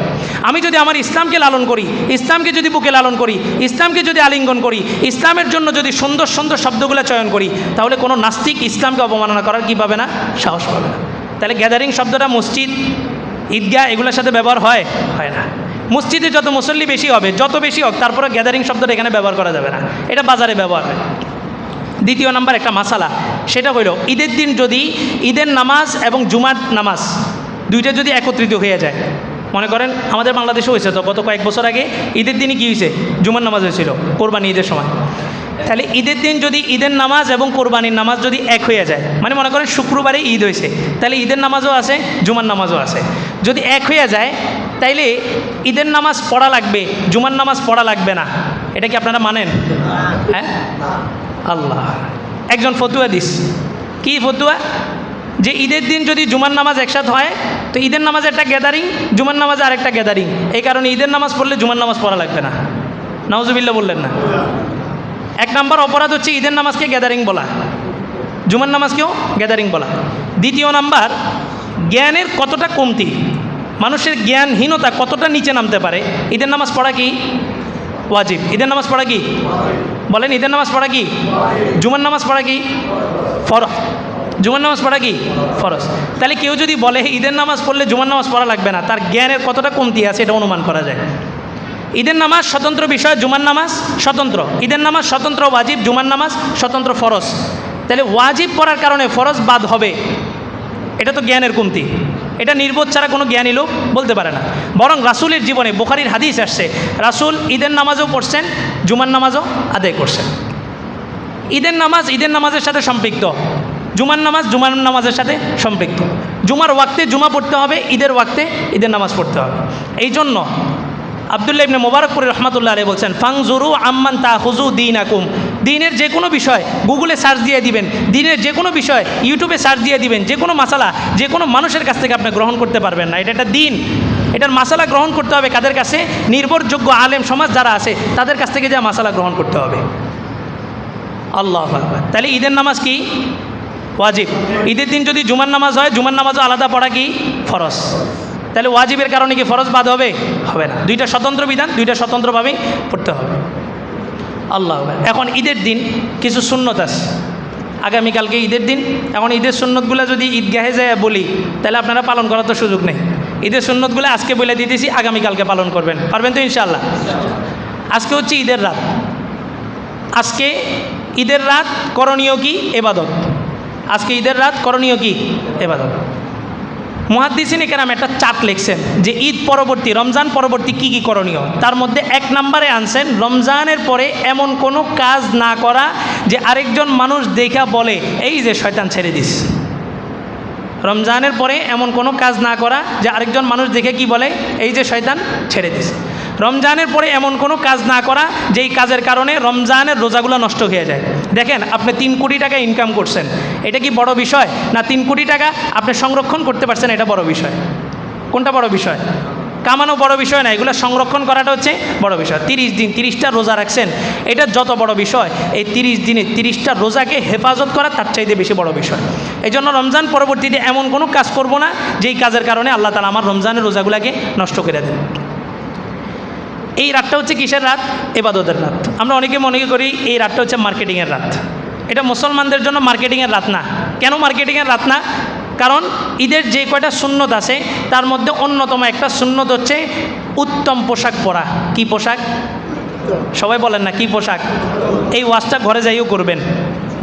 আমি যদি আমার ইসলামকে লালন করি, ইসলামকে যদি বুকে লালন করি, ইসলামকে যদি আলিঙ্গন করি, ইসলামের জন্য যদি সুন্দর সুন্দর শব্দগুলো চয়ন করি, তাহলে কোনো নাস্তিক ইসলামকে অবমাননা করার কি পাবে না? সাহস পাবে না। তাহলে গ্যাদারিং শব্দটা মসজিদ, ঈদগাহ এগুলোর সাথে ব্যবহার হয়? হয় না। মসজিদে যত মুসল্লি বেশি হবে, যত বেশি হোক, তারপরে গ্যাদারিং শব্দটা এখানে ব্যবহার করা যাবে না, এটা বাজারে ব্যবহার হয়। দ্বিতীয় নাম্বার একটা মাসালা, সেটা হইল ঈদের দিন যদি ঈদের নামাজ এবং জুমার নামাজ দুইটা যদি একত্রিত হয়ে যায়, মনে করেন আমাদের বাংলাদেশে হয়েছে তো গত কয়েক বছর আগে ঈদের দিনই কী হয়েছে? জুমার নামাজ হয়েছিল কোরবানি ঈদের সময়। তাহলে ঈদের দিন যদি ঈদের নামাজ এবং কোরবানির নামাজ যদি এক হয়ে যায়, মানে মনে করেন শুক্রবারে ঈদ হয়েছে, তাহলে ঈদের নামাজও আছে জুমার নামাজও আছে, যদি এক হয়ে যায় তাইলে ঈদের নামাজ পড়া লাগবে, জুমার নামাজ পড়া লাগবে না। এটা কি আপনারা মানেন? হ্যাঁ আল্লাহ একজন ফতুয়া দিস। কি ফতুয়া? যে ঈদের দিন যদি জুমার নামাজ একসাথে হয় তো ঈদের নামাজে একটা গ্যাদারিং, জুমার নামাজে আরেকটা গ্যাদারিং, এই কারণে ঈদের নামাজ পড়লে জুমার নামাজ পড়া লাগবে না। নাউজুবিল্লাহ বললেন না? এক নাম্বার অপরাধ হচ্ছে ঈদের নামাজকে গ্যাদারিং বলা, জুমার নামাজকেও গ্যাদারিং বলা। দ্বিতীয় নাম্বার, জ্ঞানের কতটা কমতি, মানুষের জ্ঞানহীনতা কতটা নিচে নামতে পারে। ঈদের নামাজ পড়া কি ওয়াজিব? ঈদের নামাজ পড়া কি? বলেন ঈদের নামাজ পড়া কি? জুমার নামাজ পড়া কি ফরজ? জুমার নামাজ পড়া কি ফরজ। তাহলে কেউ যদি বলে ঈদের নামাজ পড়লে জুমার নামাজ পড়া লাগবে না, তার জ্ঞানের কতটা কমতি আছে এটা অনুমান করা যায়। ঈদের নামাজ স্বতন্ত্র বিষয়, জুমার নামাজ স্বতন্ত্র। ঈদের নামাজ স্বতন্ত্র ওয়াজিব, জুমার নামাজ স্বতন্ত্র ফরজ। তাহলে ওয়াজিব পড়ার কারণে ফরজ বাদ হবে, এটা তো জ্ঞানের কমতি। এটা নির্বোধ ছাড়া কোনো জ্ঞানী লোক বলতে পারে না। বরং রাসূলের জীবনে বুখারীর হাদিস আসছে, রাসূল ঈদের নামাজও পড়ছেন, জুমার নামাজও আদায় করছেন। ঈদের নামাজের সাথে সম্পৃক্ত, জুমার নামাজের সাথে সম্পৃক্ত। জুমার ওয়াক্তে জুমা পড়তে হবে, ঈদের ওয়াক্তে ঈদের নামাজ পড়তে হবে। এই জন্য আব্দুল্লাহ ইবনে মুবারকপুরি রহমাতুল্লাহ আলাইহি বলছেন, ফাংজুরু আম্মান তাখুযু দীনাকুম, দ্বীনের যে কোনো বিষয় গুগলে সার্চ দিয়ে দিবেন, দ্বীনের যে কোনো বিষয় ইউটিউবে সার্চ দিয়ে দিবেন, যে কোনো মাসালা যে কোনো মানুষের কাছ থেকে আপনি গ্রহণ করতে পারবেন না। এটা একটা দ্বীন, এটার মাসালা গ্রহণ করতে হবে কাদের কাছে? নির্ভরযোগ্য আলেম সমাজ যারা আছে তাদের কাছ থেকে যা মাসালা গ্রহণ করতে হবে। আল্লাহু আকবার। তাহলে ঈদের নামাজ কি ওয়াজিব। ঈদের দিন যদি জুমার নামাজ হয়, জুমার নামাজও আলাদা পড়া কি ফরজ। তাহলে ওয়াজিবের কারণে কি ফরজ বাদ হবে? হবে না। দুইটা স্বতন্ত্র বিধান, দুইটা স্বতন্ত্রভাবেই পড়তে হবে। আল্লাহ। এখন ঈদের দিন কিছু সুন্নত আছে, আগামীকালকে ঈদের দিন। এখন ঈদের সুন্নতগুলো যদি ঈদগাহে যায় বলি তাহলে আপনারা পালন করার তো সুযোগ নেই। ঈদের সুন্নতগুলো আজকে বলে দিতেছি, আগামীকালকে পালন করবেন, পারবেন তো ইনশাআল্লাহ। আজকে হচ্ছে ঈদের রাত। আজকে ঈদের রাত করণীয় কি? ইবাদত। আজকে ঈদের রাত করণীয় কি? ইবাদত। মুহাদ্দিসিন কেরাম একটা চার্ট লিখছেন যে ঈদ পরবর্তী, রমজান পরবর্তী কি কি করণীয়। তার মধ্যে 1 নম্বরে আনছেন রমজানের পরে এমন কোনো কাজ না করা যে আরেকজন মানুষ দেখা বলে এই যে শয়তান ছেড়ে দিস। রমজানের পরে এমন কোনো কাজ না করা যে আরেকজন মানুষ দেখে কি বলে এই যে শয়তান ছেড়ে দিস। রমজানের পরে এমন কোনো কাজ না করা যেই কাজের কারণে রমজানের রোজাগুলো নষ্ট হয়ে যায়। দেখেন, আপনি 3 কোটি টাকা ইনকাম করছেন, এটা কি বড় বিষয়? না 3 কোটি টাকা আপনি সংরক্ষণ করতে পারছেন, এটা বড় বিষয়? কোনটা বড় বিষয়? কামানো বড় বিষয় না, এগুলো সংরক্ষণ করাটা হচ্ছে বড় বিষয়। 30 দিন 30টা রোজা রাখছেন, এটা যত বড় বিষয়, এই 30 দিনে 30টা রোজাকে হেফাজত করা তার চাইতে বেশি বড় বিষয়। এই জন্য রমজান পরবর্তীতে এমন কোনো কাজ করব না যেই কাজের কারণে আল্লাহ তাআলা আমার রমজানের রোজাগুলোকে নষ্ট করে দেন। এই রাতটা হচ্ছে কিসের রাত? ইবাদতের রাত। আমরা অনেকে মনে করি এই রাতটা হচ্ছে মার্কেটিংয়ের রাত। এটা মুসলমানদের জন্য মার্কেটিংয়ের রাত না। কেন মার্কেটিংয়ের রাত না? কারণ ঈদের যে কয়টা সুন্নত আছে তার মধ্যে অন্যতম একটা সুন্নত হচ্ছে উত্তম পোশাক পরা। কি পোশাক? সবাই বলেন না কি পোশাক? এই ওয়াজটা ঘরে যাইও করবেন,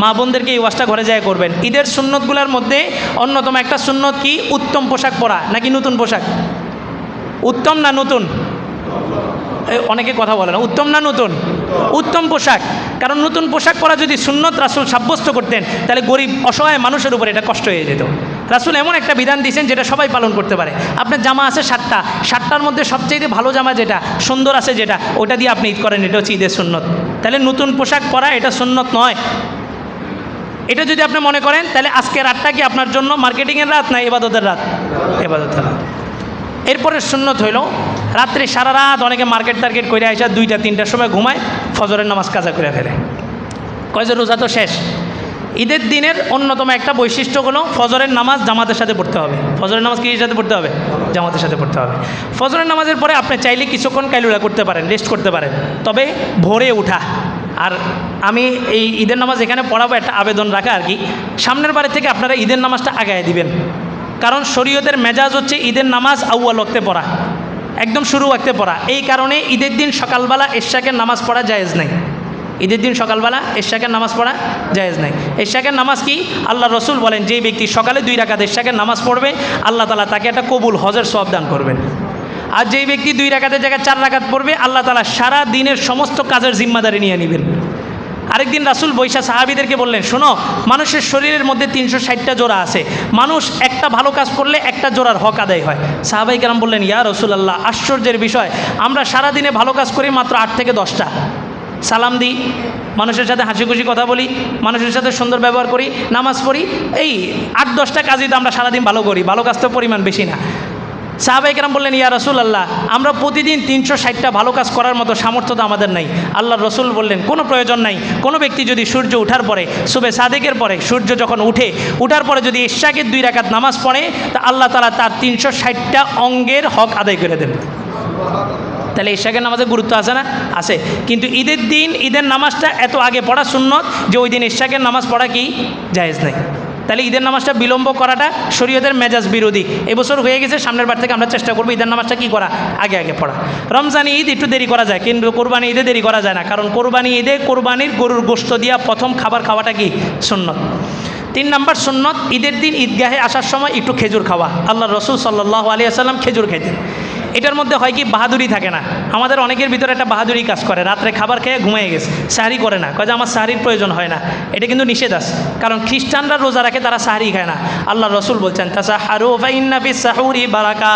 মা বোনদেরকে এই ওয়াজটা ঘরে যাই করবেন। ঈদের সুন্নতগুলোর মধ্যে অন্যতম একটা সুন্নত কি? উত্তম পোশাক পরা। নাকি নতুন পোশাক? উত্তম না নতুন? অনেকে কথা বলে না, উত্তম না নতুন? উত্তম পোশাক। কারণ নতুন পোশাক পরা যদি সুন্নত রাসূল সাব্যস্ত করতেন তাহলে গরিব অসহায় মানুষের উপর এটা কষ্ট হয়ে যেত। রাসূল এমন একটা বিধান দিয়েছেন যেটা সবাই পালন করতে পারে। আপনার জামা আছে 7টার মধ্যে সবচেয়ে ভালো জামা যেটা সুন্দর আছে যেটা, ওটা দিয়ে আপনি ঈদ করেন, এটা হচ্ছে ঈদের সুন্নত। তাহলে নতুন পোশাক পরা এটা সুন্নত নয়। এটা যদি আপনি মনে করেন তাহলে আজকের রাতটা কি আপনার জন্য মার্কেটিংয়ের রাত না ইবাদতের রাত? ইবাদতের রাত। এরপরে সুন্নত হইল রাত্রি সারা রাত অনেকে মার্কেট টার্গেট করে আসা 2টা-3টার সময় ঘুমায়, ফজরের নামাজ কাজা করে ফেলে, কয় যে রোজা তো শেষ। ঈদের দিনের অন্যতম একটা বৈশিষ্ট্য হলো ফজরের নামাজ জামাতের সাথে পড়তে হবে। ফজরের নামাজ কিসের সাথে পড়তে হবে? জামাতের সাথে পড়তে হবে। ফজরের নামাজের পরে আপনি চাইলে কিছুক্ষণ কাইলুলা করতে পারেন, রেস্ট করতে পারেন, তবে ভোরে উঠা। আর আমি এই ঈদের নামাজ এখানে পড়াবো একটা আবেদন রাখা আর কি, সামনের বারে থেকে আপনারা ঈদের নামাজটা আগায় দিবেন। কারণ শরীয়তের মেজাজ হচ্ছে ঈদের নামাজ আউয়াল ওয়াক্তে পড়া, একদম শুরু ওয়াক্তে পড়া। এই কারণে ঈদের দিন সকালবেলা এশাকের নামাজ পড়া জায়েজ নাই। ঈদের দিন সকালবেলা এশাকের নামাজ পড়া জায়েজ নাই। এশাকের নামাজ কি? আল্লাহ রসুল বলেন যেই ব্যক্তি সকালে 2 রাকাত এশাকের নামাজ পড়বে আল্লাহ তাআলা তাকে একটা কবুল হজের সওয়াব দান করবেন। আর যেই ব্যক্তি 2 রাকাতের জায়গায় 4 রাকাত পড়বে আল্লাহ তাআলা সারা দিনের সমস্ত কাজের জিম্মাদারি নিয়ে নেবেন। আরেকদিন রাসূল বৈশা সাহাবীদেরকে বললেন, শোনো, মানুষের শরীরের মধ্যে 360টা জোড়া আছে, মানুষ একটা ভালো কাজ করলে একটা জোড়ার হক আদায় হয়। সাহাবাই কেরাম বললেন, ইয়া রাসূলুল্লাহ, আশ্চর্যের বিষয়, আমরা সারাদিনে ভালো কাজ করি মাত্র 8 থেকে 10টা। সালাম দিই, মানুষের সাথে হাসি খুশি কথা বলি, মানুষের সাথে সুন্দর ব্যবহার করি, নামাজ পড়ি, এই 8-10টা কাজই তো আমরা সারাদিন ভালো করি, ভালো কাজ তো পরিমাণ বেশি না। সাহাবাই কেরাম বললেন, ইয়া রাসূলুল্লাহ, আমরা প্রতিদিন 360টা ভালো কাজ করার মতো সামর্থ্য তো আমাদের নাই। আল্লাহর রসুল বললেন, কোনো প্রয়োজন নাই। কোনো ব্যক্তি যদি সূর্য ওঠার পরে, সুবে সাদেকের পরে, সূর্য যখন উঠার পরে যদি ইশাকের 2 রাকাত নামাজ পড়ে তা আল্লাহ তাআলা তার 360টা অঙ্গের হক আদায় করে দেন। তাহলে ইশাকের নামাজের গুরুত্ব আছে না? আছে। কিন্তু ঈদের দিন ঈদের নামাজটা এত আগে পড়া সুন্নত যে ওই দিন ইশাকের নামাজ পড়া কি জায়েজ নাই। তাহলে ঈদের নামাজটা বিলম্ব করাটা শরীয়তের মেজাজ বিরোধী। এবছর হয়ে গেছে, সামনের বার থেকে আমরা চেষ্টা করবো ঈদের নামাজটা কী করা, আগে আগে পড়া। রমজান ঈদ একটু দেরি করা যায়, কিন্তু কোরবানি ঈদে দেরি করা যায় না, কারণ কোরবানি ঈদে কোরবানির গরুর গোশত দিয়া প্রথম খাবার খাওয়াটা কি সুন্নত। 3 নম্বর সুন্নত, ঈদের দিন ঈদগাহে আসার সময় একটু খেজুর খাওয়া। আল্লাহ রসুল সাল্লাল্লাহু আলাইহি ওয়াসাল্লাম খেজুর খাইতেন। এটার মধ্যে হয় কি, বাহাদুরি থাকে না। আমাদের অনেকের ভিতরে একটা বাহাদুরি কাজ করে, রাত্রে খাবার খেয়ে ঘুমিয়ে গেছে, সাহরি করে না, কয় যে আমার সাহরির প্রয়োজন হয় না। এটা কিন্তু নিষেধ আছে, কারণ খ্রিস্টানরা রোজা রাখে, তারা সাহরি খায় না। আল্লাহ রসুল বলছেন তাসাহারু ফাইন্না ফিস সাহুরি বারাকা,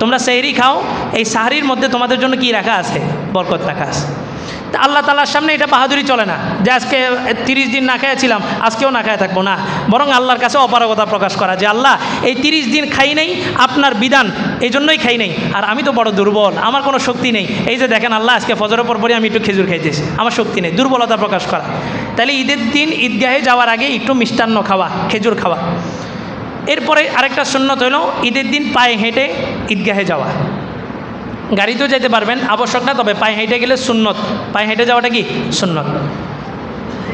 তোমরা সাহরি খাও, এই সাহরির মধ্যে তোমাদের জন্য কি রাখা আছে, বরকত রাখা আছে। তা আল্লাহ তাআলার সামনে এটা বাহাদুরি চলে না, যে আজকে 30 দিন না খেয়েছিলাম আজকেও না খেয়ে থাকবো না, বরং আল্লাহর কাছে অপারগতা প্রকাশ করা, যে আল্লাহ এই 30 দিন খাই নেই, আপনার বিধান, এই জন্যই খাই নেই, আর আমি তো বড় দুর্বল, আমার কোনো শক্তি নেই, এই যে দেখেন আল্লাহ আজকে ফজরের পরপরই আমি একটু খেজুর খাইতেছি, আমার শক্তি নেই, দুর্বলতা প্রকাশ করা। তাহলে ঈদের দিন ঈদগাহে যাওয়ার আগে একটু মিষ্টান্ন খাওয়া, খেজুর খাওয়া। এরপরে আরেকটা সুন্নত হইল ঈদের দিন পায়ে হেঁটে ঈদগাহে যাওয়া। গাড়িতেও যেতে পারবেন, আবশ্যক না, তবে পায়ে হেঁটে গেলে সুন্নত, পায়ে হেঁটে যাওয়াটা কি সুন্নত।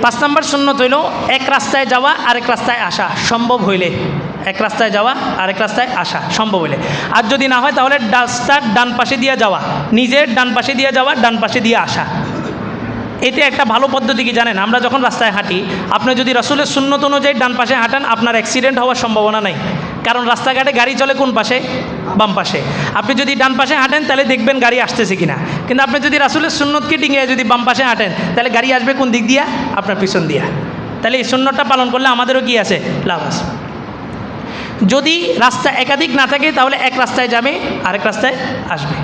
5 নম্বর সুন্নত হইল এক রাস্তায় যাওয়া আরেক রাস্তায় আসা, সম্ভব হইলে। এক রাস্তায় যাওয়া আরেক রাস্তায় আসা সম্ভব হইলে, আর যদি না হয় তাহলে রাস্তার ডান পাশে দিয়ে যাওয়া, নিজের ডান পাশে দিয়ে যাওয়া, ডান পাশে দিয়ে আসা। এতে একটা ভালো পদ্ধতি কি জানেন, আমরা যখন রাস্তায় হাঁটি, আপনি যদি রাসূলের সুন্নত অনুযায়ী ডান পাশে হাঁটান, আপনার অ্যাক্সিডেন্ট হওয়ার সম্ভাবনা নাই, কারণ রাস্তাঘাটে গাড়ি চলে কোন পাশে, বাম পাশে। আপনি যদি ডান পাশে হাঁটেন তাহলে দেখবেন গাড়ি আসতেছে কিনা, কিন্তু আপনি যদি রাসূলের সুন্নতকে ডিঙিয়ে যদি বাম পাশে হাঁটেন, তাহলে গাড়ি আসবে কোন দিক দিয়া, আপনার পিছন দিয়া। তাহলে এই সুন্নতটা পালন করলে আমাদেরও কি আছে, লাভ আছে। যদি রাস্তা একাধিক না থাকে তাহলে এক রাস্তায় যাবে, আরেক রাস্তায় আসবে।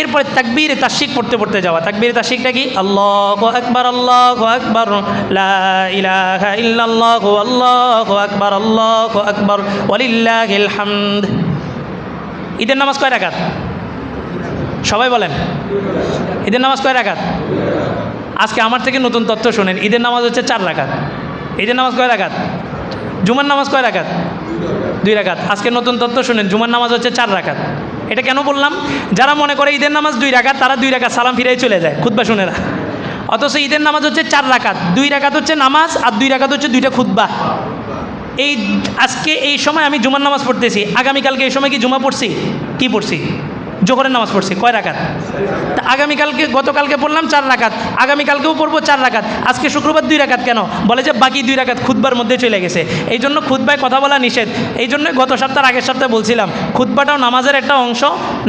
এরপরে তাকবীরে তাশরিক পড়তে পড়তে যাওয়া। তাকবীরে তাশরিকটা কি, আল্লাহু আকবার, আল্লাহু আকবার, লা ইলাহা ইল্লাল্লাহু, আল্লাহু আকবার, আল্লাহু আকবার, ওয়ালিল্লাহিল হামদ। ঈদের নামাজ কয় রাকাত, সবাই বলেন, ঈদের নামাজ কয় রাকাত? আজকে আমার থেকে নতুন তথ্য শুনেন, ঈদের নামাজ হচ্ছে 4 রাকাত। ঈদের নামাজ কয় রাকাত? জুমার নামাজ কয় রাকাত? 2 রাকাত। আজকে নতুন তথ্য শুনেন, জুমার নামাজ হচ্ছে 4 রাকাত। এটা কেন বললাম, যারা মনে করে ঈদের নামাজ 2 রাকাত, তারা 2 রাকাত সালাম ফিরেই চলে যায়, খুতবা শুনে না। অথচ ঈদের নামাজ হচ্ছে 4 রাকাত, 2 রাকাত হচ্ছে নামাজ, আর 2 রাকাত হচ্ছে 2টা খুতবা। এই আজকে এই সময় আমি জুমার নামাজ পড়তেছি, আগামীকালকে এই সময় কি জুমা পড়ছি, কি পড়ছি, জোহরের নামাজ পড়ছি, কয় রাকাত? তা আগামীকালকে, গতকালকে পড়লাম 4 রাকাত, আগামীকালকেও পড়বো 4 রাকাত, আজকে শুক্রবার 2 রাকাত কেন? বলে যে বাকি 2 রাকাত খুতবার মধ্যে চলে গেছে, এই জন্য খুতবায় কথা বলা নিষেধ। এই জন্য গত সপ্তাহ, আগের সপ্তাহে বলছিলাম, খুতবাটাও নামাজের একটা অংশ।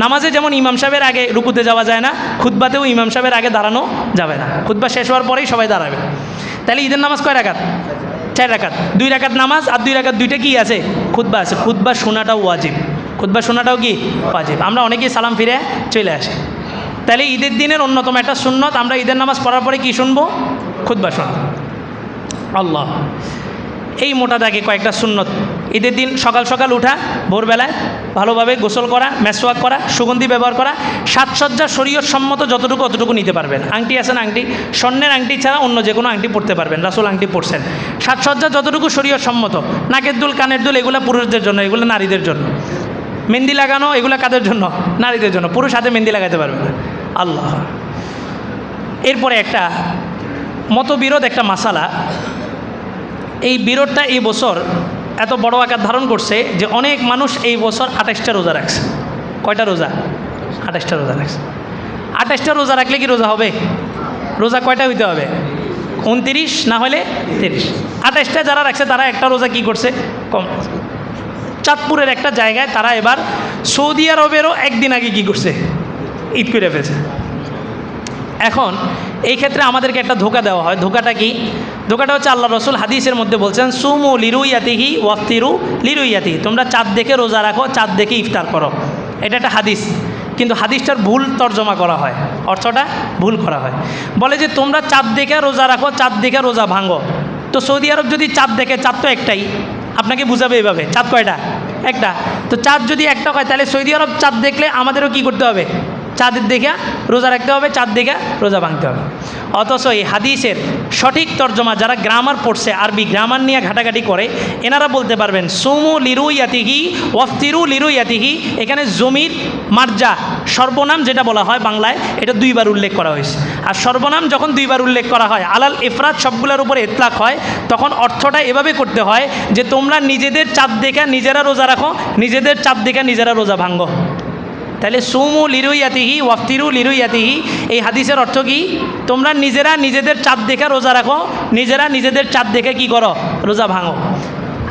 নামাজে যেমন ইমাম সাহেবের আগে রুকুতে যাওয়া যায় না, খুতবাতেও ইমাম সাহেবের আগে দাঁড়ানো যাবে না, খুতবা শেষ হওয়ার পরেই সবাই দাঁড়াবে। তাহলে ঈদের নামাজ কয় রাকাত? 4 রাকাত। 2 রাকাত নামাজ, আর 2 রাকাত 2টা কি আছে, খুতবা আছে। খুতবা শোনাটাও ওয়াজিব, খুতবা শোনাটাও কি ওয়াজিব। আমরা অনেকেই সালাম ফিরে চলে আসে। তাহলে ঈদের দিনের অন্যতম একটা সুন্নত, আমরা ঈদের নামাজ পড়ার পরে কি শুনবো, খুতবা শুনব। আল্লাহ, এই মোটা দাগে কয়েকটা সুন্নত। ঈদের দিন সকাল সকাল উঠা, ভোরবেলায় ভালোভাবে গোসল করা, মেসওয়াক করা, সুগন্ধি ব্যবহার করা, সাজসজ্জা শরীয়ত সম্মত যতটুকু অতটুকু নিতে পারবেন। আংটি আছে না, আংটি, স্বর্ণের আংটি ছাড়া অন্য যে কোনো আংটি পড়তে পারবেন, রাসূল আংটি পড়ছেন। সাজসজ্জা যতটুকু শরীয়ত সম্মত, নাকের দুল, কানের দুল, এগুলো পুরুষদের জন্য, এগুলো নারীদের জন্য। মেহেন্দি লাগানো, এগুলো কাদের জন্য, নারীদের জন্য, পুরুষ হাতে মেহেন্দি লাগাতে পারবে না। আল্লাহ। এরপরে একটা মতবিরোধ, একটা মাসালা। এই বিরোধটা এই বছর এত বড় আকার ধারণ করছে যে অনেক মানুষ এই বছর 28টা রোজা রাখছে। কয়টা রোজা? 28টা রোজা রাখছে। 28টা রোজা রাখলে কি রোজা হবে? রোজা কয়টা হইতে হবে? 29 না হলে 30। 28টা যারা রাখছে তারা একটা রোজা কি করছে, কম। চাঁদপুরের একটা জায়গায় তারা এবার সৌদি আরবেরও একদিন আগে কি করছে, ঈদ করে ফেলছে। এখন এই ক্ষেত্রে আমাদেরকে একটা ধোঁকা দেওয়া হয়। ধোঁকাটা কি? ধোঁকাটা হচ্ছে আল্লাহ রসুল হাদিসের মধ্যে বলছেন, সুমু লিরুইয়াতিহি ওয়াফতিরু লিরুইয়াতিহি, তোমরা চাঁদ দেখে রোজা রাখো, চাঁদ দেখে ইফতার করো। এটা একটা হাদিস, কিন্তু হাদিসটার ভুল তর্জমা করা হয়, অর্থটা ভুল করা হয়। বলে যে তোমরা চাঁদ দেখে রোজা রাখো, চাঁদ দেখে রোজা ভাঙো। তো সৌদি আরব যদি চাঁদ দেখে, চাঁদ তো একটাই, আপনাকে বুঝাবে এইভাবে, চাঁদ কয়টা? একটা। তো চাঁদ যদি একটা হয়, তাহলে সৌদি আরব চাঁদ দেখলে আমাদেরও কি করতে হবে, চাঁদের দেখা রোজা রাখতে হবে, চাঁদ দেখা রোজা ভাঙতে হবে। অথচ এই হাদিসের সঠিক তর্জমা যারা গ্রামার পড়ছে, আরবি গ্রামার নিয়ে ঘাটাঘাটি করে, এনারা বলতে পারবেন সুমু লিরুইয়াতিহি ওয়াফতিরু লিরুইয়াতিহি। এখানে জমির মার্জা সর্বনাম যেটা বলা হয় বাংলায়, এটা দুইবার উল্লেখ করা হয়েছে। আর সর্বনাম যখন দুইবার উল্লেখ করা হয়, আলাল ইফরাদ সবগুলোর উপরে ইতলাক হয়, তখন অর্থটা এভাবে করতে হয় যে তোমরা নিজেদের চাঁদ দেখা নিজেরা রোজা রাখো, নিজেদের চাঁদ দেখা নিজেরা রোজা ভাঙো। তাহলে সুমু লিরুইয়াতিহি ওয়াফতিরু লিরুইয়াতিহি, এই হাদিসের অর্থ কি? তোমরা নিজেরা নিজেদের চাঁদ দেখা রোজা রাখো, নিজেরা নিজেদের চাঁদ দেখে কি করো? রোজা ভাঙো।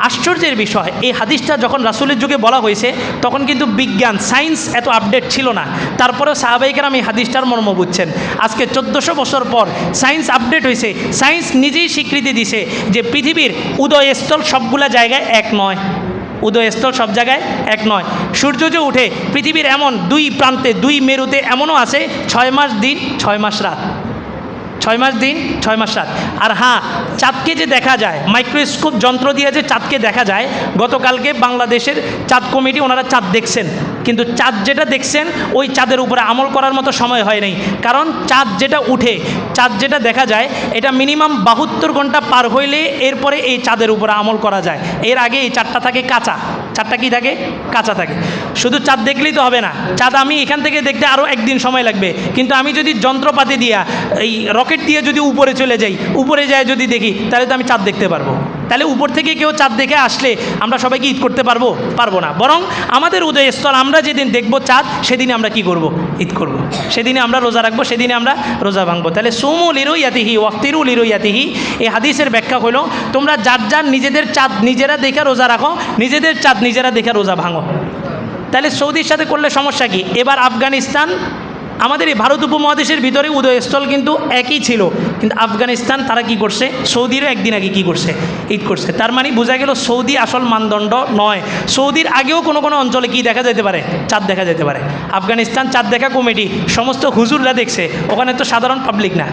আশ্চর্যের বিষয়, এই হাদিসটা যখন রাসূলের যুগে বলা হয়েছে তখন কিন্তু বিজ্ঞান সায়েন্স এত আপডেট ছিল না। তারপরেও সাহাবায়ে কেরাম এই হাদিসটার মর্ম বুঝছেন। আজকে 1400 বছর পর সায়েন্স আপডেট হয়েছে, সায়েন্স নিজেই স্বীকৃতি দিছে যে পৃথিবীর উদয়স্থল সবগুলা জায়গায় এক নয়, উদয়স্থল সব জায়গায় এক নয়। সূর্য যে উঠে পৃথিবীর এমন দুই প্রান্তে, দুই মেরুতে এমনও আছে 6 মাস দিন 6 মাস রাত, 6 মাস দিন 6 মাস রাত। আর হ্যাঁ, চাঁদকে যে দেখা যায় মাইক্রোস্কোপ যন্ত্র দিয়ে যে চাঁদকে দেখা যায়, গতকালকে বাংলাদেশের চাঁদ কমিটি ওনারা চাঁদ দেখছেন, কিন্তু চাঁদ যেটা দেখছেন ওই চাঁদের উপরে আমল করার মতো সময় হয় নাই। কারণ চাঁদ যেটা উঠে, চাঁদ যেটা দেখা যায়, এটা মিনিমাম 72 ঘন্টা পার হইলে এরপরে এই চাঁদের উপরে আমল করা যায়। এর আগে এই চাঁদটা থাকে কাঁচা। চাঁদটা কি থাকে? কাঁচা থাকে। শুধু চাঁদ দেখলেই তো হবে না, চাঁদ আমি এখান থেকে দেখতে আরও একদিন সময় লাগবে, কিন্তু আমি যদি যন্ত্রপাতি দিয়া এই রকেট দিয়ে যদি উপরে চলে যাই, উপরে যায় যদি দেখি, তাহলে তো আমি চাঁদ দেখতে পারবো। তাহলে উপর থেকে কেউ চাঁদ দেখে আসলে আমরা সবাইকে ঈদ করতে পারবো? পারবো না। বরং আমাদের উদয়স্থল আমরা যেদিন দেখব চাঁদ, সেদিনে আমরা কি করব? ঈদ করব। সেদিনে আমরা রোজা রাখবো, সেদিনে আমরা রোজা ভাঙবো। তাহলে সুমু লিরুইয়াতিহি ওয়াফতিরু লিরুইয়াতিহি, এই হাদিসের ব্যাখ্যা হলো তোমরা যার যার নিজেদের চাঁদ নিজেরা দেখে রোজা রাখো, নিজেদের চাঁদ নিজেরা দেখে রোজা ভাঙো। তাহলে সৌদির সাথে করলে সমস্যা কি? এবার আফগানিস্তান, আমাদের এই ভারত উপমহাদেশের ভিতরে উদয়স্থল কিন্তু একই ছিল, কিন্তু আফগানিস্তান তারা কি করছে? সৌদিরও একদিন আগে কি করছে? ঈদ করছে। তার মানে বোঝা গেল সৌদি আসল মানদণ্ড নয়। সৌদির আগেও কোনো কোনো অঞ্চলে কি দেখা যেতে পারে? চাঁদ দেখা যেতে পারে। আফগানিস্তান চাঁদ দেখা কমিটি সমস্ত হুজুররা দেখছে, ওখানে তো সাধারণ পাবলিক না।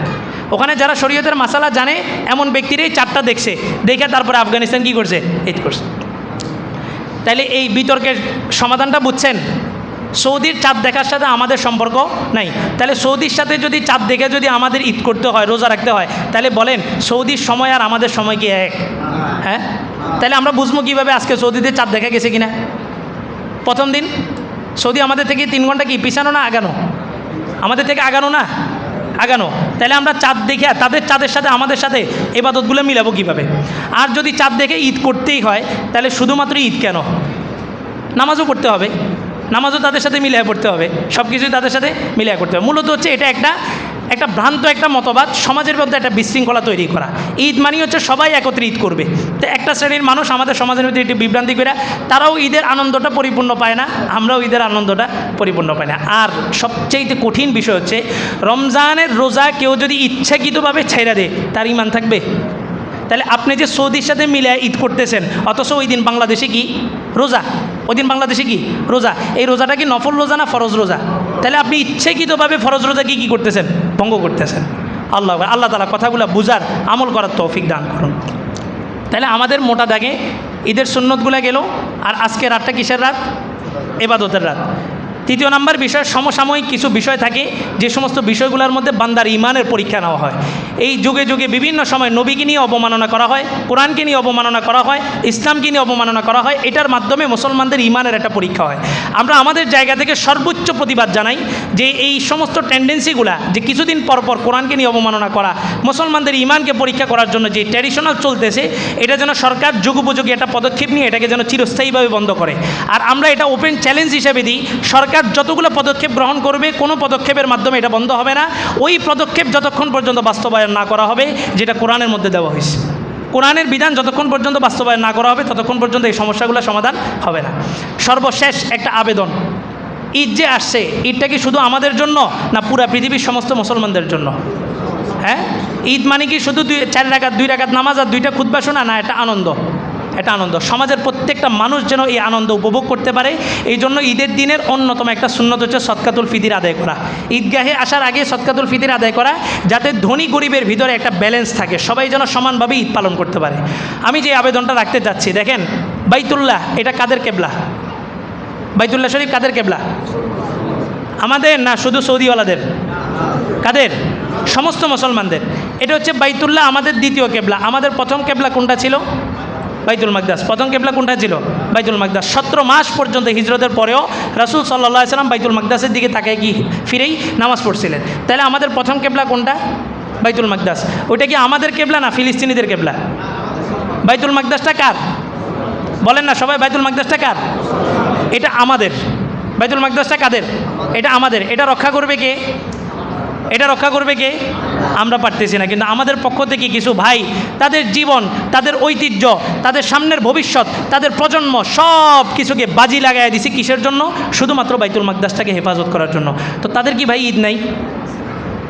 ওখানে যারা শরীয়তের মাসালা জানে এমন ব্যক্তিরাই চাঁদটা দেখছে, দেখে তারপরে আফগানিস্তান কি করছে? ঈদ করছে। তাইলে এই বিতর্কের সমাধানটা বুঝছেন? সৌদির চাঁদ দেখার সাথে আমাদের সম্পর্ক নাই। তাহলে সৌদির সাথে যদি চাঁদ দেখে যদি আমাদের ঈদ করতে হয়, রোজা রাখতে হয়, তাহলে বলেন সৌদির সময় আর আমাদের সময় কি এক? হ্যাঁ, তাহলে আমরা বুঝবো কীভাবে আজকে সৌদিতে চাঁদ দেখা গেছে কিনা? প্রথম দিন সৌদি আমাদের থেকে 3 ঘন্টা কি পিছানো না আগানো? আমাদের থেকে আগানো না? আগানো। তাহলে আমরা চাঁদ দেখে তাদের চাঁদের সাথে আমাদের সাথে ইবাদতগুলো মিলাবো কীভাবে? আর যদি চাঁদ দেখে ঈদ করতেই হয়, তাহলে শুধুমাত্র ঈদ কেন? নামাজও পড়তে হবে, নামাজও তাদের সাথে মিলিয়ে পড়তে হবে, সব কিছুই তাদের সাথে মিলিয়ে করতে হবে। মূলত হচ্ছে এটা একটা ভ্রান্ত একটা মতবাদ, সমাজের মধ্যে একটা বিশৃঙ্খলা তৈরি করা। ঈদ মানে হচ্ছে সবাই একত্রে ঈদ করবে। তো একটা শ্রেণীর মানুষ আমাদের সমাজের মধ্যে একটি বিভ্রান্তি করে, তারাও ঈদের আনন্দটা পরিপূর্ণ পায় না, আমরাও ঈদের আনন্দটা পরিপূর্ণ পাই না। আর সবচেয়ে কঠিন বিষয় হচ্ছে রমজানের রোজা কেউ যদি ইচ্ছাকৃতভাবে ছেড়ে দেয়, তার ঈমান থাকবে? তাহলে আপনি যে সৌদির সাথে মিলে ঈদ করতেছেন, অথচ ওই দিন বাংলাদেশে কি রোজা? ওই দিন বাংলাদেশে কি রোজা? এই রোজাটা কি নফল রোজা না ফরজ রোজা? তাহলে আপনি ইচ্ছাকৃতভাবে ফরজ রোজা কি করতেছেন? ভঙ্গ করতেছেন। আল্লাহ তাআলা কথাগুলো বুঝার, আমল করার তৌফিক দান করুন। তাহলে আমাদের মোটা দাগে ঈদের সুন্নতগুলো গেল, আর আজকে রাতটা কিসের রাত? ইবাদতের রাত। তৃতীয় নম্বর বিষয়, সমসাময়িক কিছু বিষয় থাকে যে সমস্ত বিষয়গুলোর মধ্যে বান্দার ঈমানের পরীক্ষা নেওয়া হয়। এই যুগে যুগে বিভিন্ন সময় নবীকে নিয়ে অবমাননা করা হয়, কোরআনকে নিয়ে অবমাননা করা হয়, ইসলামকে নিয়ে অবমাননা করা হয়। এটার মাধ্যমে মুসলমানদের ঈমানের একটা পরীক্ষা হয়। আমরা আমাদের জায়গা থেকে সর্বোচ্চ প্রতিবাদ জানাই যে এই সমস্ত টেন্ডেন্সিগুলা, যে কিছুদিন পর পর কোরআনকে নিয়ে অবমাননা করা, মুসলমানদের ঈমানকে পরীক্ষা করার জন্য যে ট্র্যাডিশনাল চলতেছে, এটা যেন সরকার যুগোপযোগী একটা পদক্ষেপ নিয়ে এটাকে যেন চিরস্থায়ীভাবে বন্ধ করে। আর আমরা এটা ওপেন চ্যালেঞ্জ হিসেবে দিই, সরকার যতগুলো পদক্ষেপ গ্রহণ করবে, কোনো পদক্ষেপের মাধ্যমে এটা বন্ধ হবে না। ওই পদক্ষেপ যতক্ষণ পর্যন্ত বাস্তবায়ন না করা হবে যেটা কোরআনের মধ্যে দেওয়া হয়েছে, কোরআনের বিধান যতক্ষণ পর্যন্ত বাস্তবায়ন না করা হবে ততক্ষণ পর্যন্ত এই সমস্যাগুলো সমাধান হবে না। সর্বশেষ একটা আবেদন, ঈদ যে আসছে, ঈদটা কি শুধু আমাদের জন্য না পুরা পৃথিবীর সমস্ত মুসলমানদের জন্য? হ্যাঁ, ঈদ মানে কি শুধু 4 রাকাত 2 রাকাত নামাজ আর 2টা খুতবা শোনা? না, এটা আনন্দ, এটা আনন্দ। সমাজের প্রত্যেকটা মানুষ যেন এই আনন্দ উপভোগ করতে পারে, এই জন্য ঈদের দিনের অন্যতম একটা সুন্নত হচ্ছে সদকাতুল ফিতির আদায় করা। ঈদগাহে আসার আগে সদকাতুল ফিতির আদায় করা, যাতে ধনী গরিবের ভিতরে একটা ব্যালেন্স থাকে, সবাই যেন সমানভাবে ঈদ পালন করতে পারে। আমি যে আবেদনটা রাখতে চাচ্ছি, দেখেন বাইতুল্লাহ এটা কাদের কেবলা? বাইতুল্লাহ শরীফ কাদের কেবলা? আমাদের না শুধু সৌদিওয়ালাদের? কাদের? সমস্ত মুসলমানদের। এটা হচ্ছে বাইতুল্লাহ আমাদের দ্বিতীয় কেবলা। আমাদের প্রথম কেবলা কোনটা ছিল? বাইতুল মাকদাস। প্রথম কেবলা কোনটা ছিল? বাইতুল মাকদাস। 17 মাস পর্যন্ত হিজরতের পরেও রাসূল সাল্লাল্লাহু আলাইহি সাল্লাম বাইতুল মাকদাসের দিকে তাকায় কি ফিরেই নামাজ পড়ছিলেন। তাহলে আমাদের প্রথম কেবলা কোনটা? বাইতুল মাকদাস। ওইটা কি আমাদের কেবলা না ফিলিস্তিনিদের কেবলা? বাইতুল মাকদাসটা কার? বলেন না সবাই, বাইতুল মাকদাসটা কার? এটা আমাদের। বাইতুল মাকদাসটা কাদের? এটা আমাদের। এটা রক্ষা করবে কে? এটা রক্ষা করবে কে? আমরা পারতেছি না, কিন্তু আমাদের পক্ষ থেকে কিছু ভাই তাদের জীবন, তাদের ঐতিহ্য, তাদের সামনের ভবিষ্যৎ, তাদের প্রজন্ম সব কিছুকে বাজি লাগাই দিছি। কিসের জন্য? শুধুমাত্র বাইতুল মাকদাসটাকে হেফাজত করার জন্য। তো তাদের কি ভাই ঈদ নাই?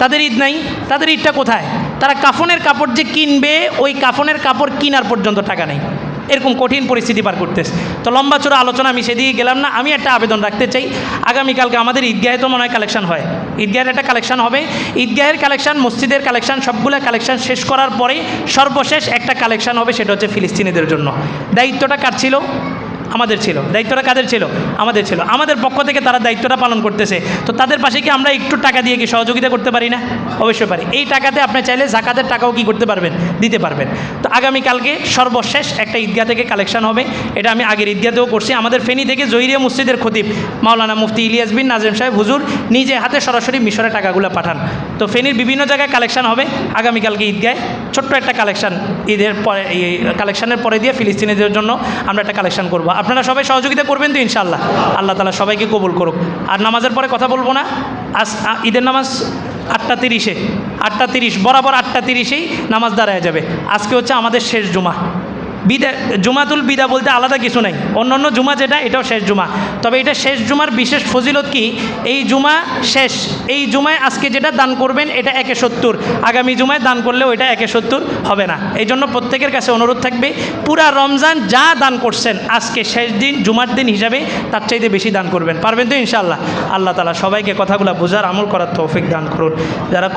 তাদের ঈদ নাই? তাদের ঈদটা কোথায়? তারা কাফনের কাপড় যে কিনবে, ওই কাফনের কাপড় কেনার পর্যন্ত টাকা নেই। এরকম কঠিন পরিস্থিতি পার করতেছে। তো লম্বা চূড়া আলোচনা আমি সেদিকে গেলাম না। আমি একটা আবেদন রাখতে চাই, আগামীকালকে আমাদের ঈদগাহে তো মনে হয় কালেকশন হয়, ঈদগাহের একটা কালেকশন হবে। ঈদগাহের কালেকশন, মসজিদের কালেকশন, সবগুলো কালেকশন শেষ করার পরে সর্বশেষ একটা কালেকশন হবে, সেটা হচ্ছে ফিলিস্তিনিদের জন্য। দায়িত্বটা কার ছিল? আমাদের ছিল। দায়িত্বটা কাদের ছিল? আমাদের ছিল। আমাদের পক্ষ থেকে তারা দায়িত্বটা পালন করতেছে। তো তাদের পাশে কি আমরা একটু টাকা দিয়ে কি সহযোগিতা করতে পারি না? অবশ্যই পারি। এই টাকাতে আপনি চাইলে যাকাতের টাকাও কি করতে পারবেন? দিতে পারবেন। তো আগামীকালকে সর্বশেষ একটা ঈদগাহ থেকে কালেকশন হবে। এটা আমি আগের ঈদগাহতেও করছি। আমাদের ফেনী থেকে জহিরিয়া মসজিদের খতিব মাওলানা মুফতি ইলিয়াস বিন নাজিম সাহেব হুজুর নিজে হাতে সরাসরি মিশরে টাকাগুলো পাঠান। তো ফেনীর বিভিন্ন জায়গায় কালেকশন হবে। আগামীকালকে ঈদগাহে ছোট্ট একটা কালেকশন, ঈদের পরে কালেকশনের পরে দিয়ে ফিলিস্তিনিদের জন্য আমরা একটা কালেকশন করব। আপনারা সবাই সহযোগিতা করবেন তো ইনশাআল্লাহ? আল্লাহ তাআলা সবাইকে কবুল করুক। আর নামাজের পরে কথা বলবো না। আজ ঈদের নামাজ 8:30-এ, 8:30 বরাবর 8:30-এই নামাজ দাঁড়ায় যাবে। আজকে হচ্ছে আমাদের শেষ জুমা। বিদা, জুমাতুল বিদা বলতে আলাদা কিছু নাই। অন্যান্য জুমা যেটা, এটাও শেষ জুমা। তবে এটা শেষ জুমার বিশেষ ফজিলত কি? এই জুমা শেষ। এই জুমায় আজকে যেটা দান করবেন এটা 1/70, আগামী জুমায় দান করলেও এটা 1/70 হবে না। এই জন্য প্রত্যেকের কাছে অনুরোধ থাকবে, পুরা রমজান যা দান করছেন আজকে শেষ দিন জুমার দিন হিসাবে তার চাইতে বেশি দান করবেন। পারবেন তো ইনশাআল্লাহ? আল্লাহ তাআলা সবাইকে কথাগুলো বোঝার, আমল করার তৌফিক দান করুন। যারা